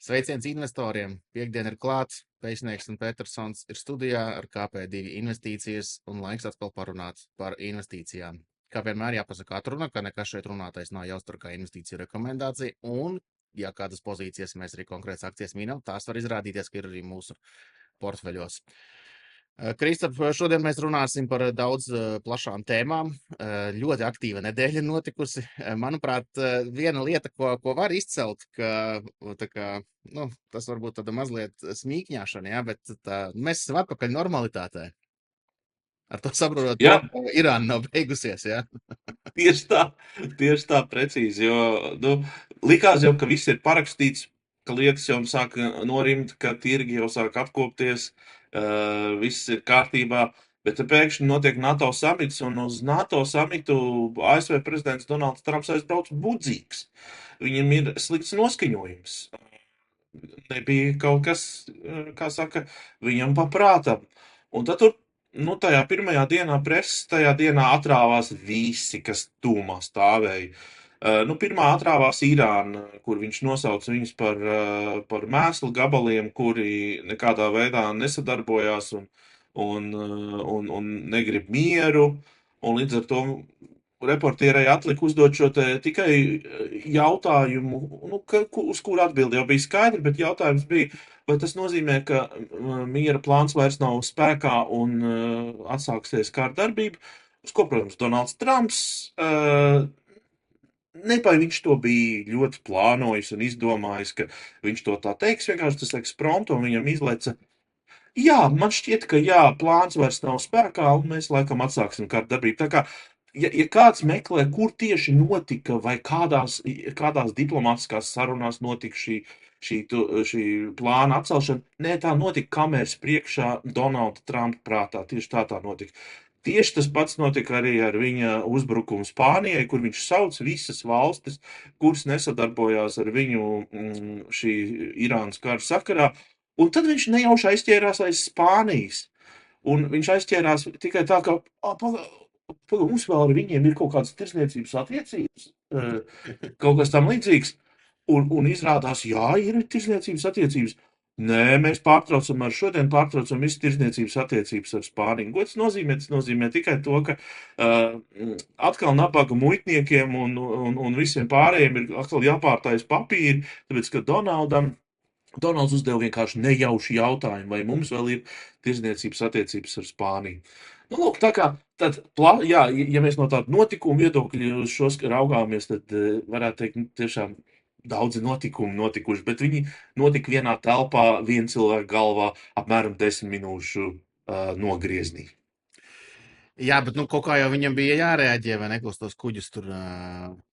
Sveiciens investoriem! Piektdien ir klāts, Pēcnieks un Petersons ir studijā ar KP2 investīcijas un laiks atkal parunāt par investīcijām. Kā vienmēr jāpasaka atruna, ka nekas šeit runātais nav jāuztver kā investīciju rekomendācija, un, ja kādas pozīcijas mēs arī konkrētas akcijas mīnam, tās var izrādīties, ka ir arī mūsu portfeļos. Kristap, šodien mēs runāsim par daudz plašām tēmām. Ļoti aktīva nedēļa notikusi. Manuprāt, viena lieta, ko var izcelt, ka tas varbūt tāda mazliet smīkņāšana, ja, bet mēs esam atpakaļ normalitātē. Ar to saprotot, Jā, ka Irāna nav beigusies. Ja? tieši tā precīzi. Likās jau, ka viss ir parakstīts, ka lietas jau sāk norimt, ka tirgi jau sāk atkopties, viss ir kārtībā. Bet te pēkšņi notiek NATO samits, un uz NATO samitu ASV prezidents Donalds Trumps aizbrauc budzīgs. Viņam ir slikts noskaņojums. Nebija kaut kas, kā saka, viņam paprātam. Un tad tur, tajā pirmajā dienā preses, tajā dienā atrāvās visi, kas tūmā stāvēja. Pirmā atrāvās Irāna, kur viņš nosauca viņus par mēslu gabaliem, kuri nekādā veidā nesadarbojās un negrib mieru. Un līdz ar to reportierei atlika uzdot šo tikai jautājumu, uz kuru atbildi jau bija skaidra, bet jautājums bija, vai tas nozīmē, ka miera plāns vairs nav spēkā un atsāksies kara darbība, uz ko, protams, Donalds Trumps, vai viņš to bija ļoti plānojis un izdomājis, ka viņš to tā teiks, vienkārši tas ekspromtu un viņam izleca. Jā, man šķiet, ka jā, plāns vairs nav spēkā, un mēs laikam atsāksim kara darbību. Tā kā, ja kāds meklē, kur tieši notika, vai kādās diplomātiskās sarunās notika šī plāna atcelšana, nē, tā notika kameras priekšā Donalda Trumpa prātā. Tieši tā notika. Tieši tas pats notika arī ar viņa uzbrukumu Spānijai, kur viņš sauc visas valstis, kuras nesadarbojās ar viņu šī Irānas kara sakarā. Un tad viņš nejauši aizķērās aiz Spānijas. Un viņš aizķērās tikai tā, ka mums vēl ar viņiem ir kaut kādas tirsniecības attiecības, kaut kas tam līdzīgs. Un izrādās, jā, ir tirsniecības attiecības. Nē, mēs šodien pārtraucam visu tirsniecības attiecības ar Spāniju. Ko tas nozīmē? Tas nozīmē tikai to, ka atkal nabaga muitniekiem un visiem pārējiem ir atkal jāpārtais papīri, tāpēc, ka Donalds uzdeva vienkārši nejauši jautājumu, vai mums vēl ir tirdzniecības attiecības ar Spāniju. Lūk, tā kā, ja mēs no tāda notikuma viedokļa uz šos raugāmies, tad varētu teikt, tiešām daudzi notikumi notikuši, bet viņi notika vienā telpā, viena cilvēka galvā, apmēram 10 minūšu nogrieznī. Jā, bet kaut kā jau viņam bija jārēģē, vai ne, uz tos kuģus tur,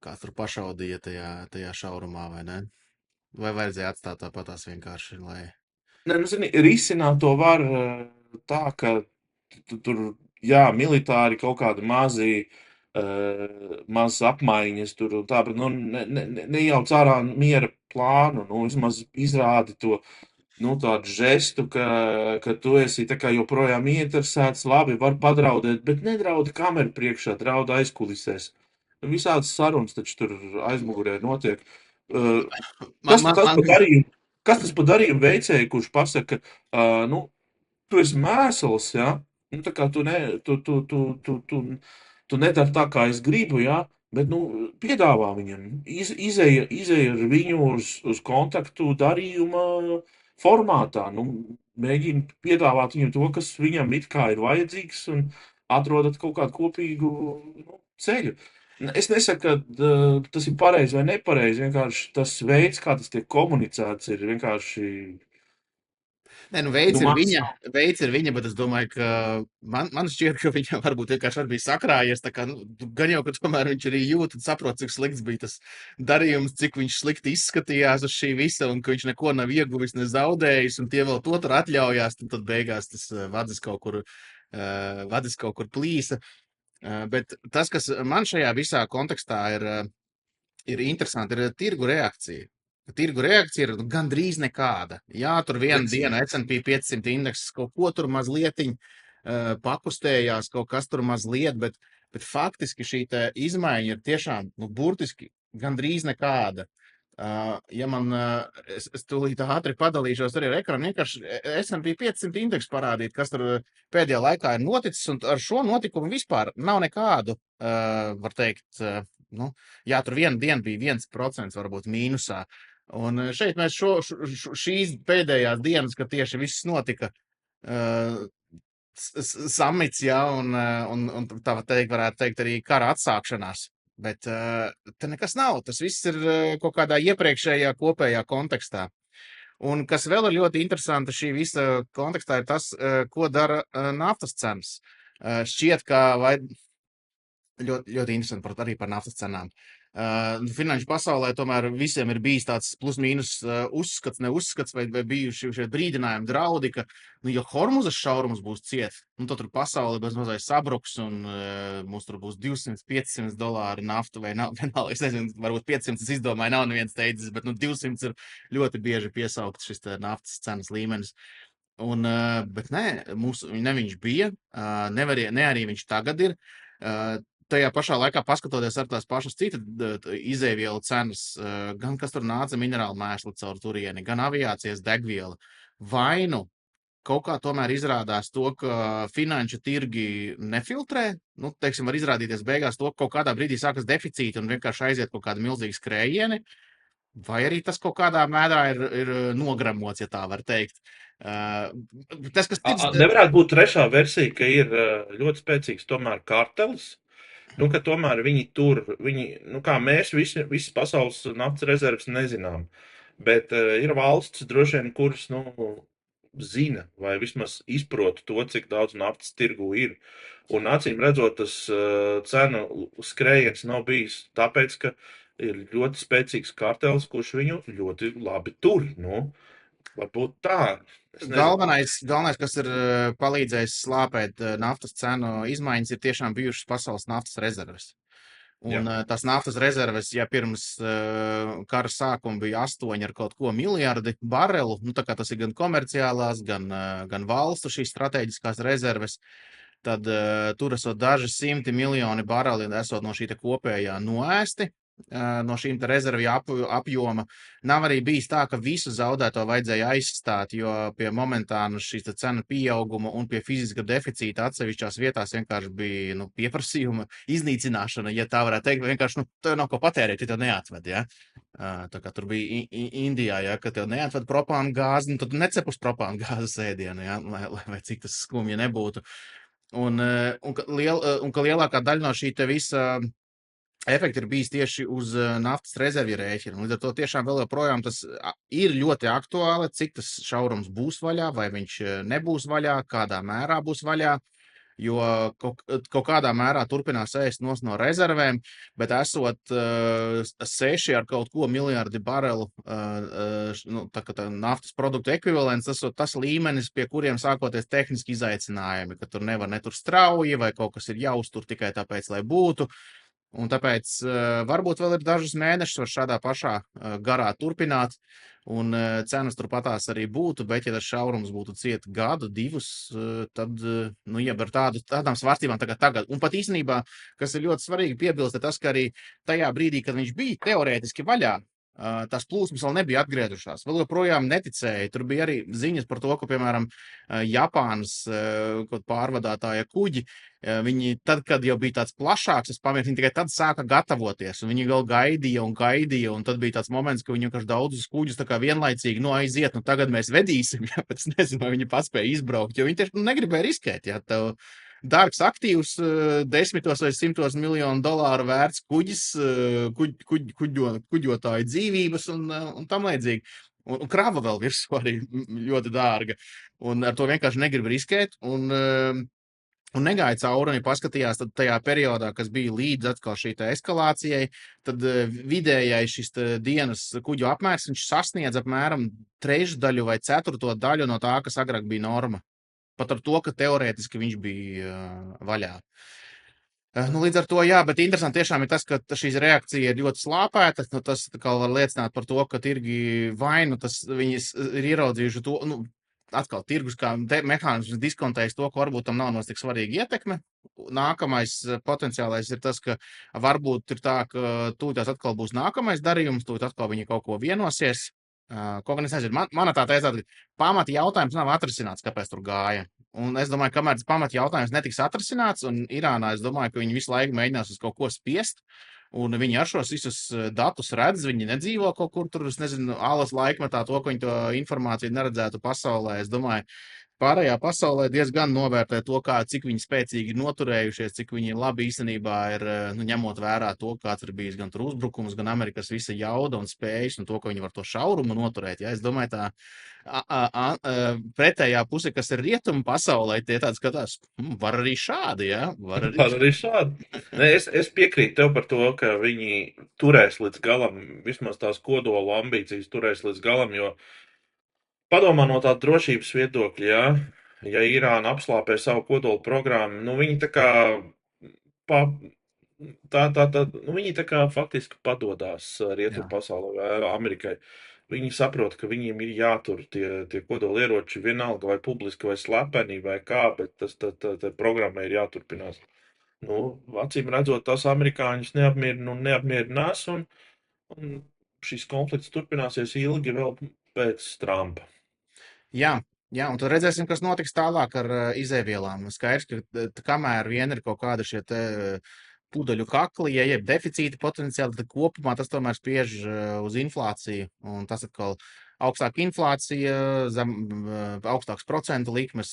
kāds tur pašaudīja tajā šaurumā, vai ne? Vai vajadzēja atstāt tāpatās vienkārši, lai... Nē, zini, risināt to var tā, ka tur, jā, militāri kaut kādi mazas apmaiņas tur un tā, bet, nejauc ārā miera plānu, vismaz izrādi to, tādu žestu, ka tu esi tā kā joprojām ieinteresēts, labi, var padraudēt, bet nedraudi kameru priekšā, draudi aizkulisēs. Visādas sarunas taču tur aizmugurē notiek. Kas tas pa darījumu veicēju, kurš pasaka, tu esi mēsls, ja? Tā kā tu nedari tā, kā es gribu, ja? Bet, piedāvā viņam, izēja ar viņu uz kontaktu darījuma formātā, mēģina piedāvāt viņam to, kas viņam it kā ir vajadzīgs un atrodat kaut kādu kopīgu ceļu. Es nesaku, ka tas ir pareizi vai nepareizi, vienkārši tas veids, kā tas tiek komunicēts, ir vienkārši. Nē, veids ir viņa, bet es domāju, ka man šķiet, ka viņam varbūt vienkārši bija sakrājies. Kā, gan jau, ka tomēr viņš arī jūt un saprot, cik slikts bija tas darījums, cik viņš slikti izskatījās uz šī visa un ka viņš neko nav ieguvis, ne zaudējis, un tie vēl to tur atļaujās, un tad beigās tas vadis kaut kur plīsa. Bet tas, kas man šajā visā kontekstā ir interesanti, ir tirgu reakcija. Tirgu reakcija ir gandrīz nekāda. Jā, tur vienu dienu S&P 500 indeks kaut ko tur mazlietiņ pakustējās, kaut kas tur mazliet, bet faktiski šī izmaiņa ir tiešām burtiski gandrīz nekāda. Ja man, es tūlīt ātri padalīšos arī ar ekrānu, vienkārši S&P 500 indeksu parādīt, kas tur pēdējā laikā ir noticis, un ar šo notikumu vispār nav nekādu, var teikt, nu, jā, tur viena diena bija 1% varbūt mīnusā. Un šeit mēs šīs pēdējās dienas, kad tieši viss notika, samits, jā, un tā varētu teikt arī kara atsākšanās. Bet te nekas nav. Tas viss ir kaut kādā iepriekšējā kopējā kontekstā. Un kas vēl ir ļoti interesanti šī visa kontekstā, ir tas, ko dara naftas cenas. Šķiet, ka ļoti, ļoti interesanti arī par naftas cenām. Finanšu pasaulē tomēr visiem ir bijis tāds plus-mínus uzskats, neuzskats, vai bijuši šie brīdinājumi, draudi, ka, ja Hormuzas šaurums būs ciet, tad tur pasaule bez mazai sabruks, un mums tur būs $200-500 nafta, vai nav, vienalga, es nezinu, varbūt 500 es izdomāju, nav neviens teicis, bet 200 ir ļoti bieži piesaukts šis naftas cenas līmenis. Bet nē, ne viņš bija, ne arī viņš tagad ir. Tajā pašā laikā paskatoties ar tās pašas citas izēvielu cenas, gan kas tur nāca minerālu mēslu caur turieni, gan aviācijas degviela, vai nu kaut kā tomēr izrādās to, ka finanšu tirgi nefiltrē, teiksim, var izrādīties beigās to, ka kaut kādā brīdī sākas deficīti un vienkārši aiziet kaut kāda milzīga skrējieni, vai arī tas kaut kādā mērā ir nogramots, ja tā var teikt. Tas, kas Nevarētu būt trešā versija, ka ir ļoti spēcīgs tomēr kartelis. Ka tomēr viņi tur, kā mēs visas pasaules naftas rezerves nezinām, bet ir valsts droši vien, kuras, zina vai vismaz izprot to, cik daudz naftas tirgu ir. Un acīm redzot, tas cenu skrējiens nav bijis tāpēc, ka ir ļoti spēcīgs kartels, kurš viņu ļoti labi tur. Varbūt tā. Galvenais, kas ir palīdzējis slāpēt naftas cenu izmaiņas, ir tiešām bijušas pasaules naftas rezerves. Un tās naftas rezerves, ja pirms kara sākuma bija 8 ar kaut ko miljardi barelu, tā kā tas ir gan komerciālās, gan valstu šīs strateģiskās rezerves, tad tur esot daži 100 miljoni bareli esot no šī kopējā noēsti. No šīm rezervju apjoma. Nav arī bijis tā, ka visu zaudēto vajadzēja aizstāt, jo pie momentāna šīs cenu pieauguma un pie fiziska deficīta atsevišķās vietās vienkārši bija pieprasījuma iznīcināšana, ja tā varētu teikt, vienkārši tev nav ko patērēt, ja tev neatved, ja? Tā kā tur bija Indijā, ja, ka tev neatved propānu gāzi, tad tu necep uz propānu gāzes ēdienu, ja, lai cik tas skumji nebūtu. Un ka lielākā daļa no šī te visa efekti ir bijis tieši uz naftas rezervju rēķina. Līdz ar to tiešām vēl joprojām tas ir ļoti aktuāli, cik tas šaurums būs vaļā, vai viņš nebūs vaļā, kādā mērā būs vaļā, jo kaut kādā mērā turpinās ēst no rezervēm, bet esot 6 ar kaut ko miljardi barelu tā naftas produktu ekvivalents, tas līmenis, pie kuriem sākoties tehniski izaicinājumi, ka tur nevar netur strauji, vai kaut kas ir jāuztur tikai tāpēc, lai būtu. Un tāpēc varbūt vēl ir dažus mēnešus var šādā pašā garā turpināt, un cenas turpatās arī būtu, bet ja tas šaurums būtu ciet gadu, 2, tad, ja ar tādām svārstībām tagad. Un pat īstenībā, kas ir ļoti svarīgi piebilst, tas, ka arī tajā brīdī, kad viņš bija teorētiski vaļā, tās plūsmas vēl nebija atgriezušās. Vēl joprojām neticēja. Tur bija arī ziņas par to, ka, piemēram, Japānas pārvadātāja kuģi, viņi tad, kad jau bija tāds plašāks, viņi tikai tad sāka gatavoties. Un viņi vēl gaidīja, un tad bija tāds moments, ka viņi vienkārši daudzus kuģus tā kā vienlaicīgi aiziet, tagad mēs vedīsim, ja, bet es nezinu, vai viņi paspēja izbraukt, jo viņi tieši negribēja riskēt, ja, tev dārgs aktīvs, 10 vai 100 miljonu dolāru vērts kuģis, kuģotāju dzīvības un tam līdzīgi. Un krava vēl virsū arī ļoti dārga. Un ar to vienkārši negrib riskēt. Un negāja cauri, un paskatījās tajā periodā, kas bija līdz atkal šī eskalācijai, tad vidējais šis dienas kuģu apmērs, viņš sasniedz apmēram 3/4 vai 1/4 daļu no tā, kas agrāk bija norma. Pat ar to, ka teorētiski viņš bija vaļā. Līdz ar to, jā, bet interesanti tiešām ir tas, ka šīs reakcija ir ļoti slāpēta. Tas var liecināt par to, ka tirgi vai viņas ir ieraudzījuši to, atkal tirgus kā mehānisms diskontējis to, ka varbūt tam nav nos tik svarīga ietekme. Nākamais potenciālais ir tas, ka varbūt ir tā, ka tūlīt atkal būs nākamais darījums, tūlīt atkal viņi kaut ko vienosies. Kaut gan es nezinu, mana tā tēzā, ka pamata jautājums nav atrisināts, kāpēc tur gāja. Un es domāju, kamēr tas pamata jautājums netiks atrisināts, un Irānā es domāju, ka viņi visu laiku mēģinās uz kaut ko spiest, un viņi ar šos visus datus redz, viņi nedzīvo kaut kur tur, es nezinu, alas laikmetā to, ka viņi to informāciju neredzētu pasaulē. Es domāju, pārējā pasaulē diezgan novērtē to, cik viņi spēcīgi ir noturējušies, cik viņi labi īstenībā ir, nu, ņemot vērā to, kāds ir bijis gan tur uzbrukums, gan Amerikas visa jauda un spējas, un to, ka viņi var to šaurumu noturēt. Ja? Es domāju, tā pretējā puse, kas ir rietumu pasaulē, tie tāds skatās, var arī šādi, ja? Var arī šādi. Ne, es piekrītu tev par to, ka viņi turēs līdz galam, vismaz tās kodola ambīcijas turēs līdz galam, jo padomā no tā drošības viedokļa, ja Irāna apslāpē savu kodola programmu, nu viņi tā kā, nu viņi tā kā faktiski padodās rietumu pasaulē vai Amerikai. Viņi saprot, ka viņiem ir jātur tie kodolieroči vienalga vai publiski vai slepeni vai kā, bet tā programma ir jāturpinās. Nu, acīm redzot, tās amerikāņus neapmierinās, un šis konflikts turpināsies ilgi vēl pēc Trumpa. Jā, un tad redzēsim, kas notiks tālāk ar izēvielām. Skaidrs, ka kamēr vien ir kaut kādi šie te pudeļu kakli, ja ir deficīti potenciāli, tad kopumā tas tomēr spiež uz inflāciju. Un tas atkal augstāka inflācija, augstāks procentu likmes,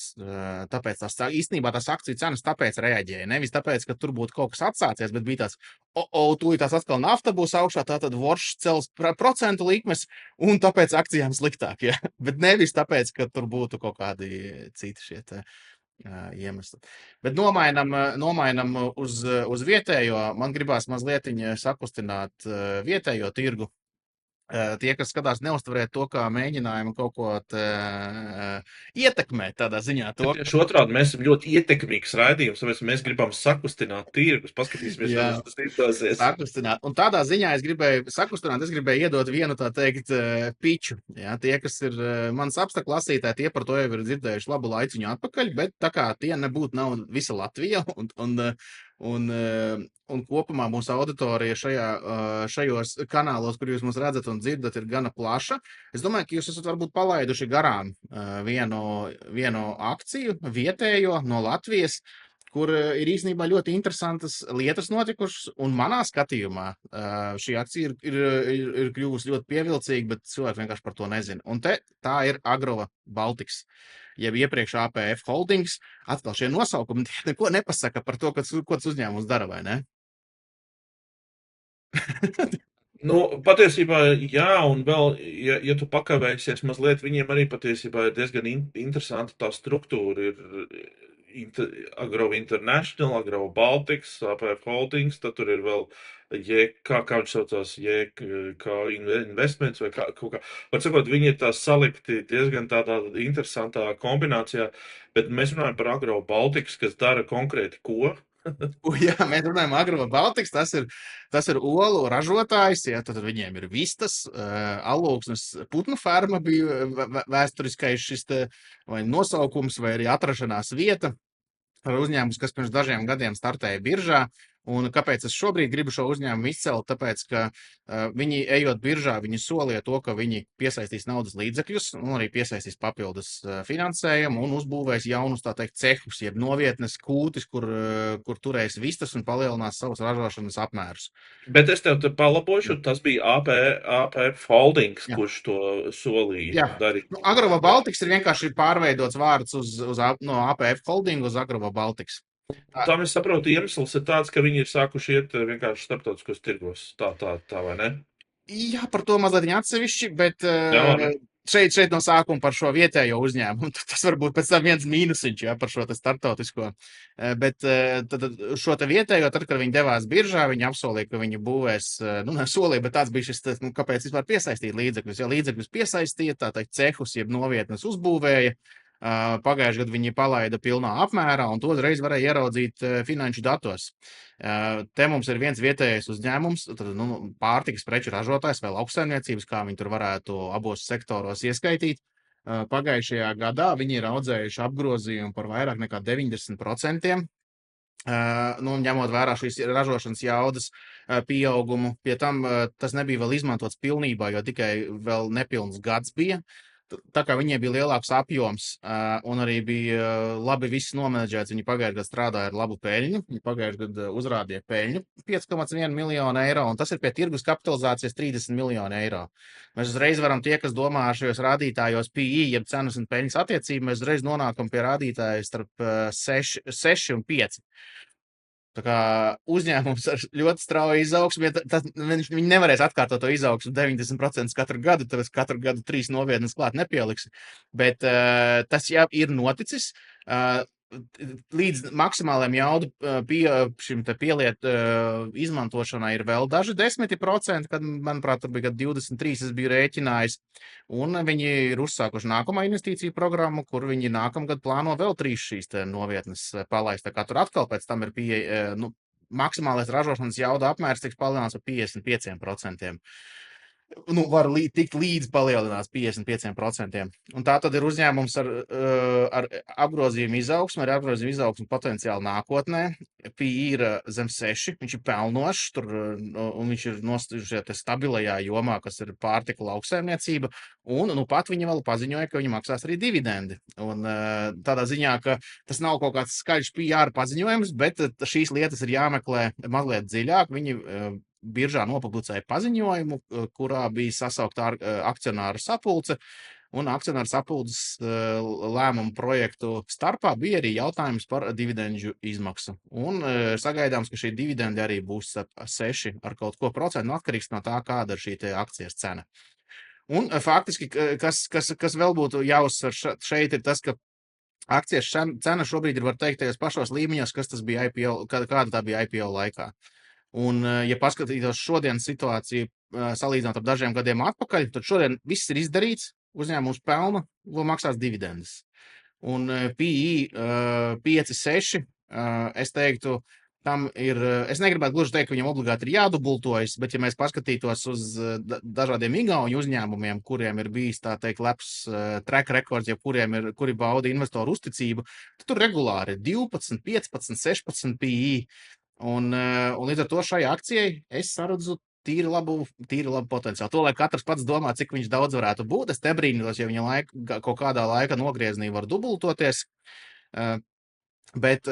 tāpēc īstenībā tās akciju cenas tāpēc reaģēja. Nevis tāpēc, ka tur būtu kaut kas atsācies, bet bija tāds, tūlīt tās atkal nafta būs augšā, tātad voršs cels procentu likmes, un tāpēc akcijām sliktāk, ja? Bet nevis tāpēc, ka tur būtu kaut kādi citi šie te iemesli. Bet nomainam uz vietējo. Man gribās mazliet sakustināt vietējo tirgu. Tie, kas skatās, neuztverēt to kā mēģinājumu kaut ko ietekmēt tādā ziņā. Tieši otrādi, mēs esam ļoti ietekmīgs raidījums, tāpēc mēs gribam sakustināt tirgus, paskatīsimies, vai tas izdosies. Sakustināt. Un tādā ziņā es gribēju iedot vienu, tā teikt, piču. Ja? Tie, kas ir mans apstākļu lasītāji, tie par to jau ir dzirdējuši labu laiciņu atpakaļ, bet tā kā tie nebūtu nav visa Latvija un kopumā mūsu auditorija šajos kanālos, kur jūs mūs redzat un dzirdat, ir gana plaša. Es domāju, ka jūs esat varbūt palaiduši garām vienu akciju vietējo no Latvijas, kur ir īstenībā ļoti interesantas lietas notikušas, un manā skatījumā šī akcija ir kļuvusi ļoti pievilcīga, bet cilvēki vienkārši par to nezina. Un tā ir Agrova Baltics, jeb iepriekš APF Holdings. Atkal šie nosaukumi neko nepasaka par to, ko tas uzņēmums dara, vai ne? Nu, patiesībā, jā, un vēl, ja tu pakavēsies mazliet, viņiem arī patiesībā ir diezgan interesanta tā struktūra. Agrova International, Agrova Baltics, APF Holdings, tad tur ir vēl kā viņš saucās, kā investments vai kaut kā. Var sakot, viņi ir tās salikti diezgan tādā interesantā kombinācijā, bet mēs runājam par Agrova Baltics, kas dara konkrēti ko? Jā, mēs runājam Agrova Baltics, tas ir olu ražotājs, ja, tad viņiem ir vistas, Alūksnes putnu ferma bija vēsturiskais šis te vai nosaukums vai arī atrašanās vieta ar uzņēmumus, kas pirms dažiem gadiem startēja biržā. Un kāpēc es šobrīd gribu šo uzņēmumu izcelt? Tāpēc, ka viņi, ejot biržā, viņi solīja to, ka viņi piesaistīs naudas līdzekļus un arī piesaistīs papildus finansējumu un uzbūvēs jaunus, tā teikt, cehus, jeb novietnes kūtis, kur turēs vistas un palielinās savus ražošanas apmērus. Bet es tev palabošu, tas bija APF Holdings, kurš to solīja darīt. Nu, Agrova Baltics ir vienkārši pārveidots vārds no APF Holding uz Agrova Baltics. Tam es saprotu, iemesls ir tāds, ka viņi ir sākuši iet vienkārši starptautiskos tirgos. Tā, vai ne? Jā, par to mazliet atsevišķi, bet šeit no sākuma par šo vietējo uzņēmumu. Tas varbūt pēc tam viens mīnusiņš, jā, par šo te starptautisko. Bet tad šo te vietējo, tad, kad viņi devās biržā, viņi apsolīja, ka viņi būvēs, nesolīja, bet tāds bija šis, kāpēc vispār piesaistīt līdzekļus. Ja līdzekļus piesaistīja, tā teikt, cehus, jeb novietnes uzbūvēja. Pagājušajā gadā viņi palaida pilnā apmērā, un to uzreiz varēja ieraudzīt finanšu datos. Te mums ir viens vietējais uzņēmums, pārtikas preču ražotājs vai lauksaimniecības, kā viņi tur varētu abos sektoros ieskaitīt. Pagājušajā gadā viņi ir audzējuši apgrozījumu par vairāk nekā 90%. Nu, ņemot vērā šīs ražošanas jaudas pieaugumu, pie tam tas nebija vēl izmantots pilnībā, jo tikai vēl nepilns gads bija. Tā kā viņiem bija lielāks apjoms un arī bija labi viss nomenedžēts, viņi pagājušajā gadā strādāja ar labu peļņu. Viņi pagājušajā gadā uzrādīja peļņu 5,1 miljonu eiro, un tas ir pie tirgus kapitalizācijas 30 miljonu eiro. Mēs uzreiz varam tie, kas domā šajos rādītājos PI, jeb cenas un peļņas attiecību, mēs uzreiz nonākam pie rādītāja starp 6 un 5. Tā kā uzņēmums ar ļoti strauju izaugsmu, ja viņi nevarēs atkārtot to izaugsmu 90% katru gadu, tāpēc katru gadu 3 novietnes klāt nepieliksi. Bet tas jau ir noticis. Līdz maksimālajam jaudu šim pielietu izmantošanai ir vēl daži 10%, kad, manuprāt, tur bija 23, es biju rēķinājis. Un viņi ir uzsākuši nākamā investīciju programmu, kur viņi nākamgad plāno vēl 3 šīs novietnes palaist. Tā kā tur atkal pēc tam ir maksimālais ražošanas jauda apmērs tiks palielināts par 55%. Nu, var tikt līdz palielinās 55%. Un tā tad ir uzņēmums ar apgrozījumu izaugsmu, ar apgrozījumu izaugsmu potenciāli nākotnē. PI ir zem 6, viņš ir pelnošs, un viņš ir šajā stabilajā jomā, kas ir pārtika lauksaimniecība. Un nu pat viņi vēl paziņoja, ka viņi maksās arī dividendi. Un tādā ziņā, ka tas nav kaut kāds skaļš PR paziņojums, bet šīs lietas ir jāmeklē mazliet dziļāk. Viņi biržā nopublicēja paziņojumu, kurā bija sasaukta akcionāru sapulce, un akcionāru sapulces lēmumu projektu starpā bija arī jautājums par dividendžu izmaksu. Un sagaidāms, ka šī dividendi arī būs 6 ar kaut ko procentu, atkarīgs no tā, kāda ir šī akcijas cena. Un faktiski, kas vēl būtu jāuzsver šeit, ir tas, ka akcijas cena šobrīd ir, var teikt, tajos pašos līmeņos, kas tas bija IPO, kāda tā bija IPO laikā. Un, ja paskatītos šodienas situāciju, salīdzināt ar dažiem gadiem atpakaļ, tad šodien viss ir izdarīts, uzņēmums pelna, vēl maksās dividendes. Un PI 5,6, es teiktu, tam ir, es negribētu gluži teikt, ka viņam obligāti ir jādubultojas, bet ja mēs paskatītos uz dažādiem igauņu uzņēmumiem, kuriem ir bijis, tā teikt, labs track records, ja kuri bauda investoru uzticību, tad tur regulāri ir 12, 15, 16 PI. Un līdz ar to šai akcijai es saredzu tīri labu potenciālu. To, lai katrs pats domā, cik viņš daudz varētu būt, es te brīnos, ja viņa kaut kādā laika nogriezienī var dubultoties. Bet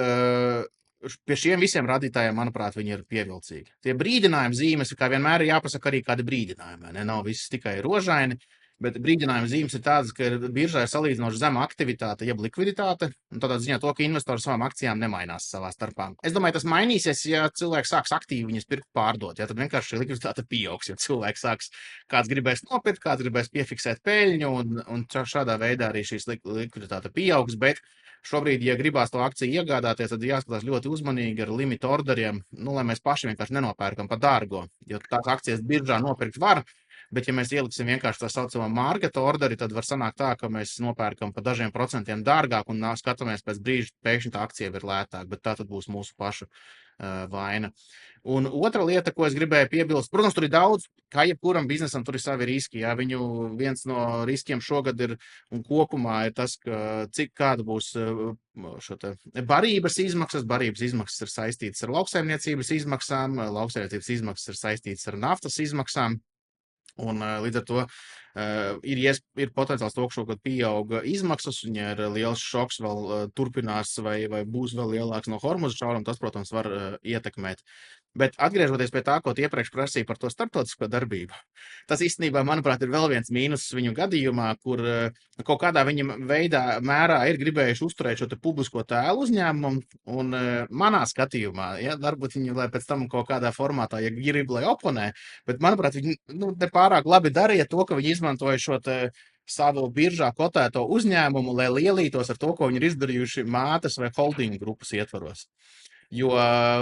pie šiem visiem radītājiem, manuprāt, viņi ir pievilcīgi. Tie brīdinājumi zīmes, kā vienmēr ir jāpasaka arī kādi brīdinājumi. Ne? Nav viss tikai rožaini. Bet brīdinājuma zīmes ir tādas, ka biržā ir salīdzinoši zema aktivitāte, jeb likviditāte, un tādā ziņā to, ka investori savām akcijām nemainās savā starpā. Es domāju, tas mainīsies, ja cilvēks sāks aktīvi viņas pirkt pārdot, ja tad vienkārši šī likviditāte pieaugs, ja cilvēks sāks, kāds gribēs nopirkt, kāds gribēs piefiksēt peļņu, un šādā veidā arī šīs likviditāte pieaugs, bet šobrīd, ja gribās to akciju iegādāties, tad jāskatās ļoti uzmanīgi ar limitu orderiem, lai mēs paši vienkārši nenopērkam par dārgo, jo tās akcijas biržā nopirkt var. Bet, ja mēs ieliksim vienkārši tā saucamo marketa orderi, tad var sanākt tā, ka mēs nopērkam par dažiem procentiem dārgāk un skatāmies pēc brīža, pēkšņi tā akcija ir lētāka, bet tā tad būs mūsu pašu vaina. Un otra lieta, ko es gribēju piebilst, protams, tur ir daudz, kā jebkuram biznesam tur ir savi riski. Jā, viņu viens no riskiem šogad ir un kopumā ir tas, ka kāda būs barības izmaksas. Barības izmaksas ir saistītas ar lauksaimniecības izmaksām, lauksaimniecības izmaksas ir saistītas ar naftas izmaksām. Un līdz ar to ir potenciāls to, ka šogad pieauga izmaksas, un ja ir liels šoks vēl turpinās vai būs vēl lielāks no Hormuza šauruma, tas, protams, var ietekmēt. Bet atgriežoties pie tā, ko iepriekš prasīja par to starptautisko darbību, tas īstenībā, manuprāt, ir vēl viens mīnus viņu gadījumā, kur kaut kādā viņa mērā ir gribējuši uzturēt šo publisko tēlu uzņēmumu, un manā skatījumā, ja, varbūt viņi, lai pēc tam kaut kādā formātā, ja grib, lai oponē, bet, manuprāt, viņi nepārāk labi darīja to, ka viņi izmantoja šo savu biržā kotēto uzņēmumu, lai lielītos ar to, ko viņi ir izdarījuši mātes vai holdingu grupas ietvaros. Jo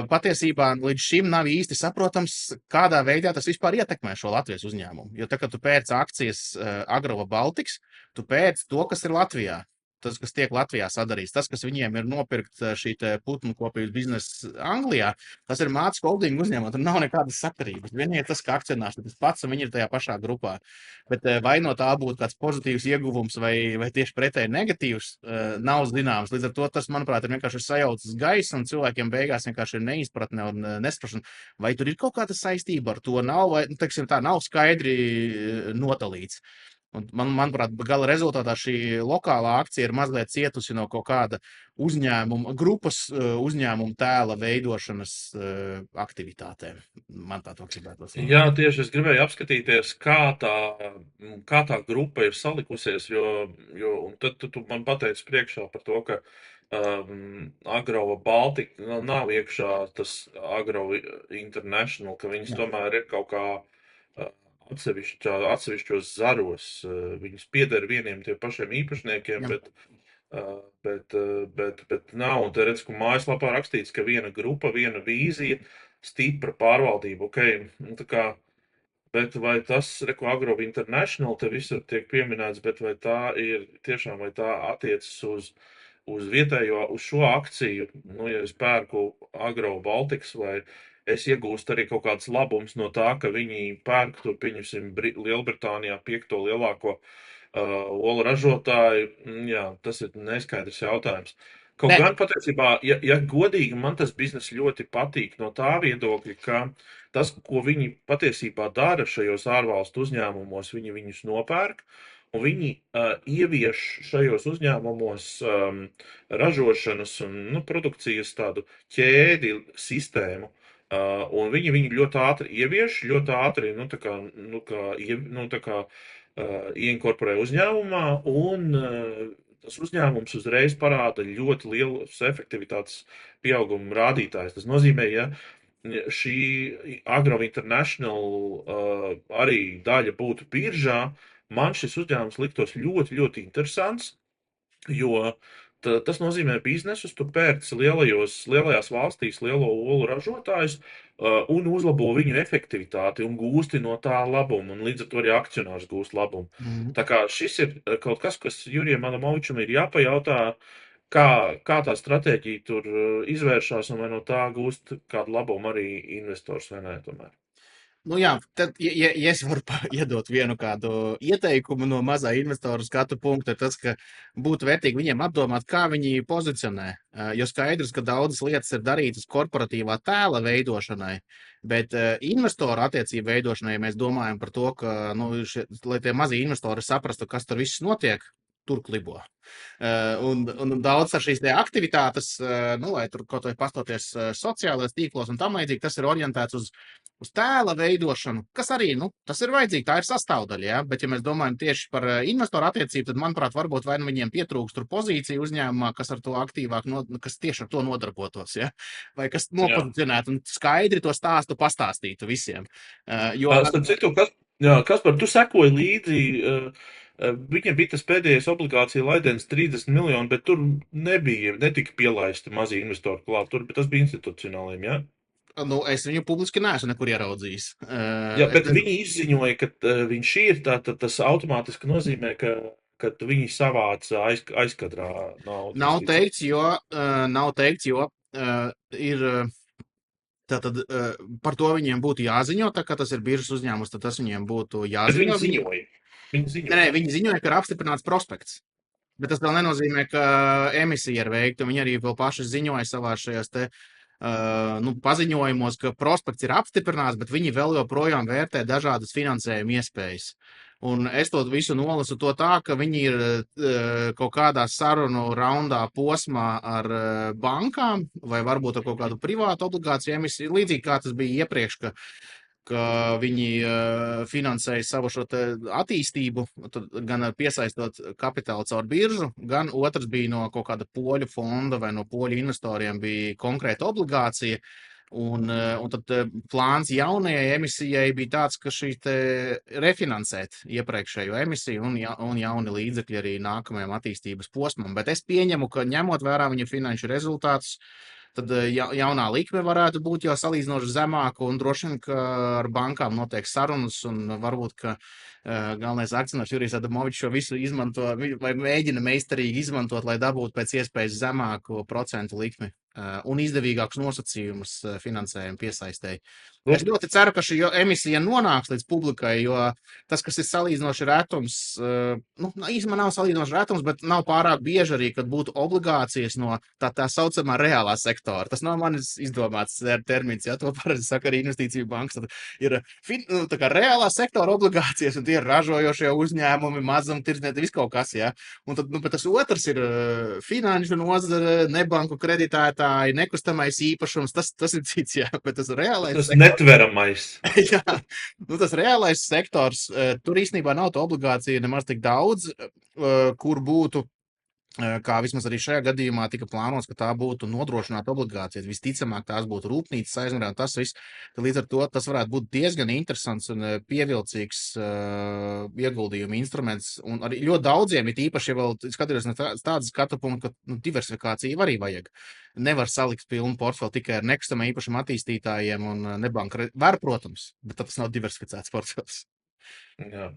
patiesībā līdz šim nav īsti saprotams, kādā veidā tas vispār ietekmē šo Latvijas uzņēmumu. Jo tā, kad tu pēc akcijas Agrova Baltics, tu pēc to, kas ir Latvijā. tas, kas tiek Latvijā sadarīts, tas, kas viņiem ir nopirkt šī putnu kopības biznesa Anglijā, tas ir mātes holdinga uzņēmuma. Tur nav nekādas sakarības. Vienīgi tas, ka akcionārs ir tas pats, un viņi ir tajā pašā grupā. Bet vai no tā būtu kāds pozitīvs ieguvums vai tieši pretēji negatīvs, nav zināms. Līdz ar to tas, manuprāt, ir vienkārši sajaucis gaisu, un cilvēkiem beigās vienkārši ir neizpratne un nesaprašana. Vai tur ir kaut kāda saistība ar to? Nav, vai, teiksim, tā nav skaidri notalīts. Un manuprāt, gala rezultātā šī lokālā akcija ir mazliet cietusi no kaut kāda uzņēmuma, grupas uzņēmuma tēla veidošanas aktivitātēm. Man tā gribētos. Jā, tieši es gribēju apskatīties, kā tā grupa ir salikusies, un tad tu man pateici priekšā par to, ka Agrova Baltika nav iekšā tas Agrova International, ka viņas tomēr ir kaut kā atsevišķos zaros. Viņas pieder vieniem tie pašiem īpašniekiem, bet nav. Un te redz, ka mājaslapā rakstīts, ka viena grupa, viena vīzija, stipra pārvaldība. Okay. Tā kā, bet vai tas, Agrova International, te visur tiek pieminēts, bet vai tā ir tiešām, vai tā attiecas uz vietējo, uz šo akciju, nu, ja es pērku Agrova Baltikas, vai es iegūstu arī kaut kāds labums no tā, ka viņi pērk tur, pieņemsim, Lielbritānijā 5. lielāko olu ražotāju. Jā, tas ir neskaidrs jautājums. Kaut gan patiesībā, ja godīgi, man tas biznes ļoti patīk no tā viedokļa, ka tas, ko viņi patiesībā dara šajos ārvalstu uzņēmumos, viņi viņus nopērk, un viņi ievieš šajos uzņēmumos ražošanas un produkcijas tādu ķēdi sistēmu. Un viņi ļoti ātri ievieš, ļoti ātri ieinkorporē uzņēmumā, un tas uzņēmums uzreiz parāda ļoti lielus efektivitātes pieauguma rādītājus. Tas nozīmē, ja šī Agrova International arī daļa būtu biržā, man šis uzņēmums liktos ļoti, ļoti interesants, jo tas nozīmē biznesus, tu pērc lielajās valstīs lielo olu ražotājus un uzlabo viņu efektivitāti un gūsti no tā labumu, un līdz ar to arī akcionārs gūst labumu. Tā kā šis ir kaut kas, kas Jurijam Adamovičam ir jāpajautā, kā tā stratēģija tur izvēršās, un vai no tā gūst kādu labumu arī investors vai nē tomēr. Nu jā, tad, ja es varu iedot vienu kādu ieteikumu no mazā investoru skatu punkta, ir tas, ka būtu vērtīgi viņiem apdomāt, kā viņi pozicionē. Jo skaidrs, ka daudzas lietas ir darītas korporatīvā tēla veidošanai, bet investoru attiecību veidošanai, ja mēs domājam par to, ka, lai tie mazie investori saprastu, kas tur viss notiek, tur klibo. Un daudz ar šīs aktivitātes, lai tur kaut vai pastoties sociālajos tīklos un tam līdzīgi, tas ir orientēts uz tēla veidošanu, kas arī, tas ir vajadzīgi, tā ir sastāvdaļa, ja? Bet ja mēs domājam tieši par investoru attiecību, tad, manuprāt, varbūt vai viņiem pietrūkst tur pozīciju uzņēmumā, kas ar to aktīvāk, kas tieši ar to nodarbotos, ja? Vai kas nopozicionētu un skaidri to stāstu pastāstītu visiem. Starp citu, Kaspar, tu sekoji līdzi, viņam bija tas pēdējais obligācija laidiens 30 miljoni, bet tur netika pielaisti mazi investori klāt, tas bija institucionāliem, jā? Es viņu publiski neesmu nekur ieraudzījis. Jā, bet viņi izziņoja, ka viņš ir, tas automātiski nozīmē, ka viņi savāca aizkadrā naudu. Nav teikts, jo ir... Tātad par to viņiem būtu jāziņo, tā kā tas ir biržas uzņēmums, tad tas viņiem būtu jāziņo. Viņi ziņoja, ka ir apstiprināts prospekts. Bet tas vēl nenozīmē, ka emisija ir veikta. Viņi arī vēl paši ziņoja savā šajās paziņojumos, ka prospekts ir apstiprināts, bet viņi vēl joprojām vērtē dažādas finansējuma iespējas. Un es to visu nolasu tā, ka viņi ir kaut kādā sarunu raundā posmā ar bankām vai varbūt ar kaut kādu privātu obligāciju emisiju, līdzīgi kā tas bija iepriekš, ka viņi finansēja savu šo attīstību, gan piesaistot kapitālu caur biržu, gan otrs bija no kaut kāda poļu fonda vai no poļu investoriem bija konkrēta obligācija. Un tad plāns jaunajai emisijai bija tāds, ka šī refinansēt iepriekšējo emisiju un jauni līdzekļi arī nākamajam attīstības posmam. Bet es pieņemu, ka ņemot vērā viņa finanšu rezultātus, tad jaunā likme varētu būt jau salīdzinoši zemāka, un droši vien, ka ar bankām notiek sarunas, un varbūt, ka galvenais akcionārs Jurijs Adamovičs šo visu izmanto, vai mēģina meistarīgi izmantot, lai dabūtu pēc iespējas zemāku procentu likmi un izdevīgākus nosacījumus finansējumu piesaistēji. Nu, Es ļoti ceru, ka šī emisija nonāks līdz publikai, jo tas, kas ir salīdzinoši retums, nu, īstenībā nav salīdzinoši retums, bet nav pārāk bieži arī, kad būtu obligācijas no tā saucamā reālā sektora. Tas nav manis izdomāts termins, ja to paredz saka arī investīciju bankas. Tad ir tā kā reālā sektora obligācijas, un tie ir ražojošie uzņēmumi, mazumtirdzniecība, viss kaut kas, ja. Un tad, bet tas otrs ir finanšu nozare, nebanku kreditētāji, nekustamais īpašums, tas ir cits, jā, bet tas reālais tas sektors. netveramais. Jā, nu tas reālais sektors, tur īstenībā nav to obligāciju nemaz tik daudz, kur būtu, kā vismaz arī šajā gadījumā tika plānots, ka tā būtu nodrošināta obligācijas. Visticamāk, tās būtu rūpnīcas aizmērā, un tas viss. Līdz ar to tas varētu būt diezgan interesants un pievilcīgs ieguldījuma instruments. Un arī ļoti daudziem, it īpaši, ja vēl skatīties no tādas skatu punktu, ka diversifikācija arī vajag. Nevar salikt pilnu portfeli tikai ar nekustamā īpašuma attīstītājiem un nebanku. Var, protams, bet tas nav diversificēts portfels. Jā.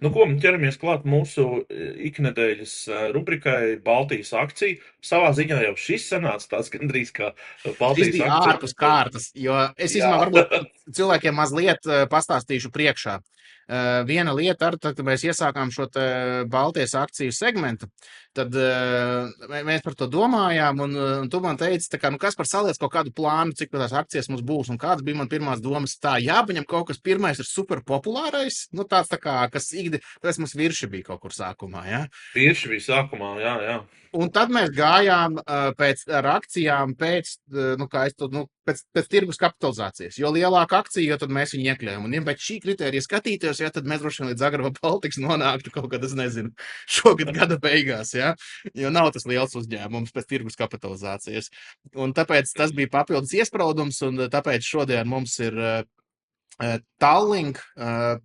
Nu, ko, ķeramies klāt mūsu iknedēļas rubrikai Baltijas akcija. Savā ziņā jau šis sanāca tāds gandrīz kā Baltijas Šis bija akcija. ārpus kārtas, jo es īstenībā varbūt cilvēkiem mazliet pastāstīšu priekšā. Viena lieta, tad, kad mēs iesākām šo Baltijas akciju segmentu, tad mēs par to domājām, un tu man teici, kā, nu kas par saliec kaut kādu plānu, cik tās akcijas mums būs, un kāds bija man pirmās domas, tā jāpaņem kaut kas pirmais ir super populārais, nu tāds tā kā, kas tas mums virši bija kaut kur sākumā, ja? Virši bija sākumā, jā. Un tad mēs gājām ar akcijām pēc tirgus kapitalizācijas. Jo lielāka akcija, jo tad mēs viņu iekļājam. Un, ja pēc šī kritērija skatīties, ja, tad mēs droši vien līdz Agrava Baltics nonāktu kaut kad, es nezinu, šogad gada beigās. Ja? Jo nav tas liels uzņēmums pēc tirgus kapitalizācijas. Un tāpēc tas bija papildus iespraudums, un tāpēc šodien mums ir Tallink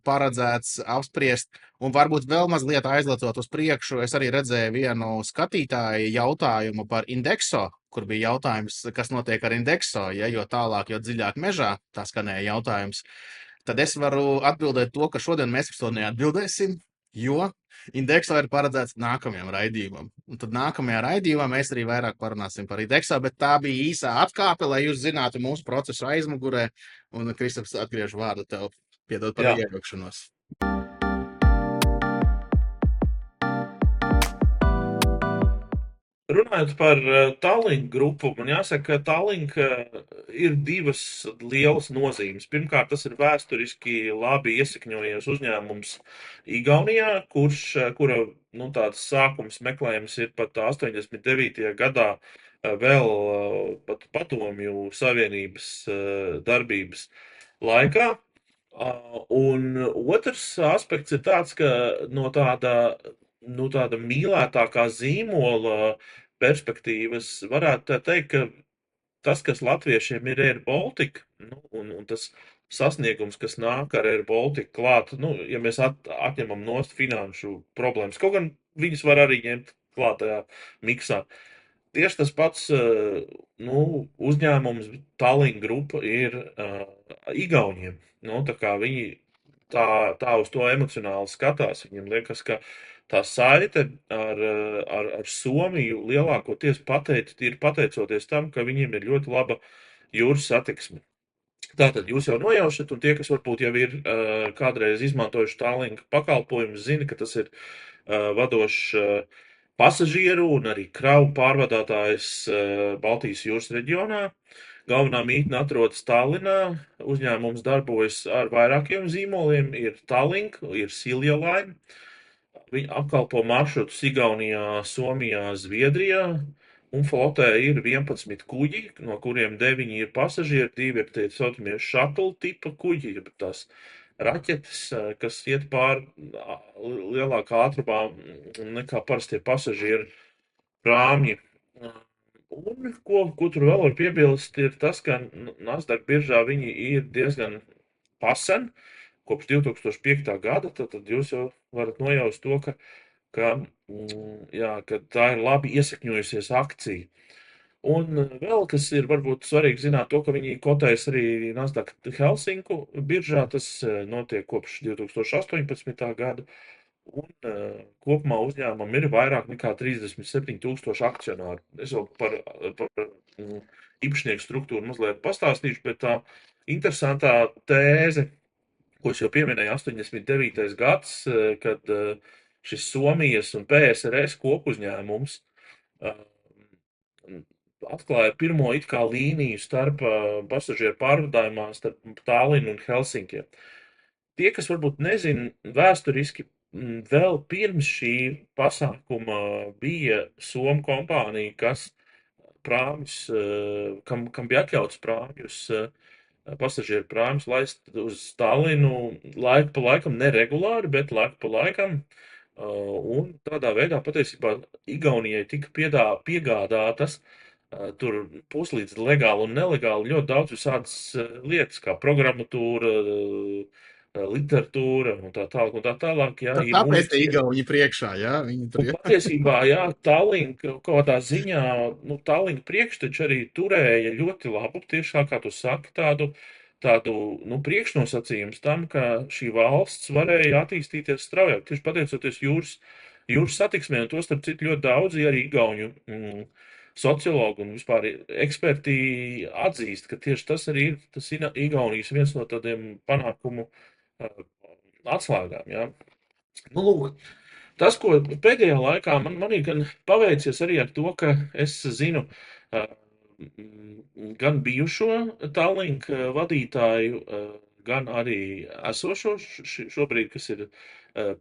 paredzēts apspriest, un varbūt vēl mazliet aizlecot uz priekšu, es arī redzēju vienu skatītāju jautājumu par Indexo, kur bija jautājums, kas notiek ar Indexo, ja, jo tālāk, jo dziļāk mežā, tā skanēja jautājums. Tad es varu atbildēt to, ka šodien mēs uz to neatbildēsim, jo Indexo ir paredzēts nākamajam raidījumam. Un tad nākamajā raidījumā mēs arī vairāk parunāsim par Indexo, bet tā bija īsā atkāpe, lai jūs zinātu mūsu procesu aizmugurē. Un, Kristaps, atgriežu vārdu tev, piedod par ievilkšanos. Runājot par Tallink grupu, man jāsaka, ka Tallink ir divas lielas nozīmes. Pirmkārt, tas ir vēsturiski labi iesakņojies uzņēmums Igaunijā, kura tāds sākums meklējums ir pat 89. gadā vēl pat Padomju Savienības darbības laikā. Un otrs aspekts ir tāds, ka no tāda mīlētākā zīmola perspektīvas varētu teikt, ka tas, kas latviešiem ir Air Baltica, un tas sasniegums, kas nāk ar Air Baltica klāt, ja mēs atņemam nost finanšu problēmas, kaut gan viņas var arī ņemt klātajā miksā. Tieši tas pats uzņēmums Tallink grupa ir Igauniem. Tā kā viņi tā uz to emocionāli skatās, viņiem liekas, ka tā saite ar Somiju lielākoties ir pateicoties tam, ka viņiem ir ļoti laba jūras satiksme. Tātad jūs jau nojaušat, un tie, kas varbūt jau ir kādreiz izmantojuši Tallink pakalpojumus, zina, ka tas ir vadošs pasažieru un arī kravu pārvadātājs Baltijas jūras reģionā. Galvenā mītne atrodas Tallinā. Uzņēmums darbojas ar vairākiem zīmoliem. Ir Tallink, ir Silja Line. Viņi apkalpo maršrutus Igaunijā, Somijā, Zviedrijā. Un flotē ir 11 kuģi, no kuriem 9 ir pasažieri, 2 ir tie saucamie shuttle tipa kuģi, tās raķetes, kas iet pāri lielākā ātrumā nekā parastie pasažieru prāmji. Un ko tur vēl var piebilst, ir tas, ka Nasdaq biržā viņi ir diezgan pasen, kopš 2005. gada, tad jūs jau varat nojaust to, ka tā ir labi iesakņojusies akcija. Un vēl, kas ir varbūt svarīgi zināt, to, ka viņi kotējas arī Nasdaq Helsinku biržā. Tas notiek kopš 2018. gada. Un kopumā uzņēmumam ir vairāk nekā 37,000 akcionāru. Es vēl par īpašnieku struktūru mazliet pastāstīšu, bet tā interesantā tēze, ko es jau pieminēju, 89. gads, kad šis Somijas un PSRS kopuzņēmums atklāja pirmo it kā līniju starp pasažieru pārvadājumā starp Tallinu un Helsinkiem. Tie, kas varbūt nezina vēsturiski, vēl pirms šī pasākuma bija Somu kompānija, kas prāmis, kam bija atļauts prāmjus, pasažieru prāmjus laist uz Tallinu laiku pa laikam, neregulāri, bet laiku pa laikam. Un tādā veidā patiesībā Igaunijai tika piegādātas tur puslīdz legāli un nelegāli ļoti daudz visādas lietas, kā programmatūra, literatūra un tā tālāk un tā tālāk. Jā, Tāpēc te Igauni priekšā, jā? Viņi tur Un patiesībā, jā, Tallink kaut kādā ziņā, Tallink priekšteči arī turēja ļoti labu, tieši kā tu saki, tādu priekšnosacījums tam, ka šī valsts varēja attīstīties straujāk, tieši pateicoties jūras satiksmē, un to starp citu ļoti daudzi arī igauņu sociologi un vispār eksperti atzīst, ka tieši tas arī ir tas Igaunijas viens no tādiem panākumu atslēgām, jā. Lūk, tas, ko pēdējā laikā man ir gan paveicies arī ar to, ka es zinu gan bijušo Tallink vadītāju, gan arī esošo šobrīd, kas ir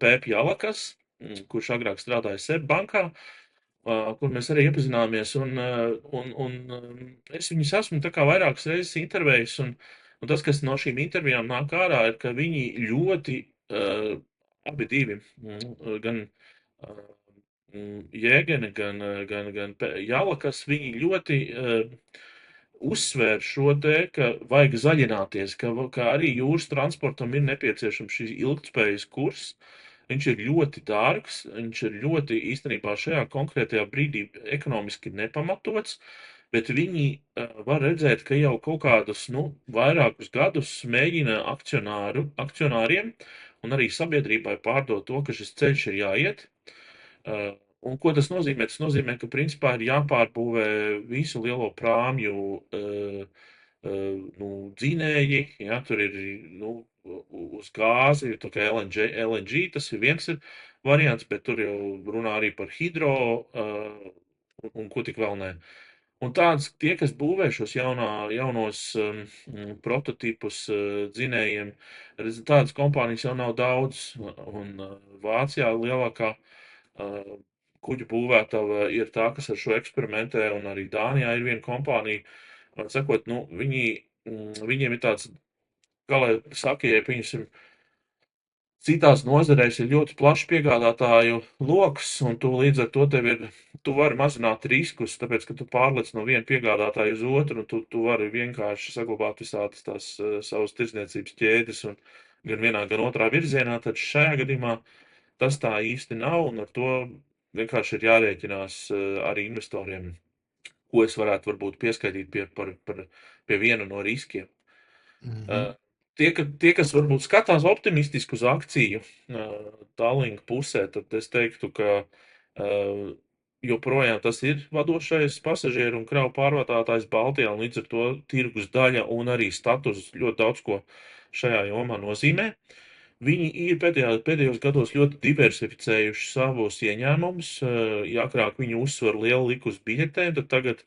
Pēpi Jalakas, kurš agrāk strādāja SEB bankā, kur mēs arī iepazināmies, un es viņus esmu tā kā vairākas reizes intervējis, un tas, kas no šīm intervijām nāk ārā, ir, ka viņi ļoti, abi divi, gan Jēgene, gan Jalakas, viņi ļoti uzsvēr šo te, ka vajag zaļināties, ka arī jūras transportam ir nepieciešams šīs ilgtspējas kurs. Viņš ir ļoti dārgs, viņš ir ļoti īstenībā šajā konkrētajā brīdī ekonomiski nepamatots, bet viņi var redzēt, ka jau kaut kādus, vairākus gadus mēģina akcionāriem un arī sabiedrībai pārdot to, ka šis ceļš ir jāiet. Un ko tas nozīmē? Tas nozīmē, ka principā ir jāpārbūvē visu lielo prāmju dzinēji, jā, tur ir, uz gāzi, tā kā LNG, tas ir viens variants, bet tur jau runā arī par hidro un ko tik vēl nē. Un tie, kas būvē šos jaunos prototipus dzinējiem, tādas kompānijas jau nav daudz, un Vācijā lielākā kuģu būvētava ir tā, kas ar šo eksperimentē, un arī Dānijā ir viena kompānija. Sakot, viņiem ir tāds, kā lai saka, ja pieņemsim, citās nozarēs ir ļoti plašs piegādātāju loks, un tu līdz ar to tu vari mazināt riskus, tāpēc, ka tu pārlec no viena piegādātāja uz otru, un tu vari vienkārši saglabāt visādas tās savas tirdzniecības ķēdes, un gan vienā, gan otrā virzienā, tad šajā gadījumā tas tā īsti nav, un ar to vienkārši ir jārēķinās arī investoriem, ko es varētu varbūt pieskaitīt pie viena no riskiem. Tie, kas varbūt skatās optimistiski uz akciju Tallink pusē, tad es teiktu, ka joprojām tas ir vadošais pasažieru un kravu pārvadātājs Baltijā, un līdz ar to tirgus daļa un arī status ļoti daudz ko šajā jomā nozīmē. Viņi ir pēdējos gados ļoti diversificējuši savus ieņēmumus. Ja agrāk viņi uzsver lielu liku uz biļetēm, tad tagad,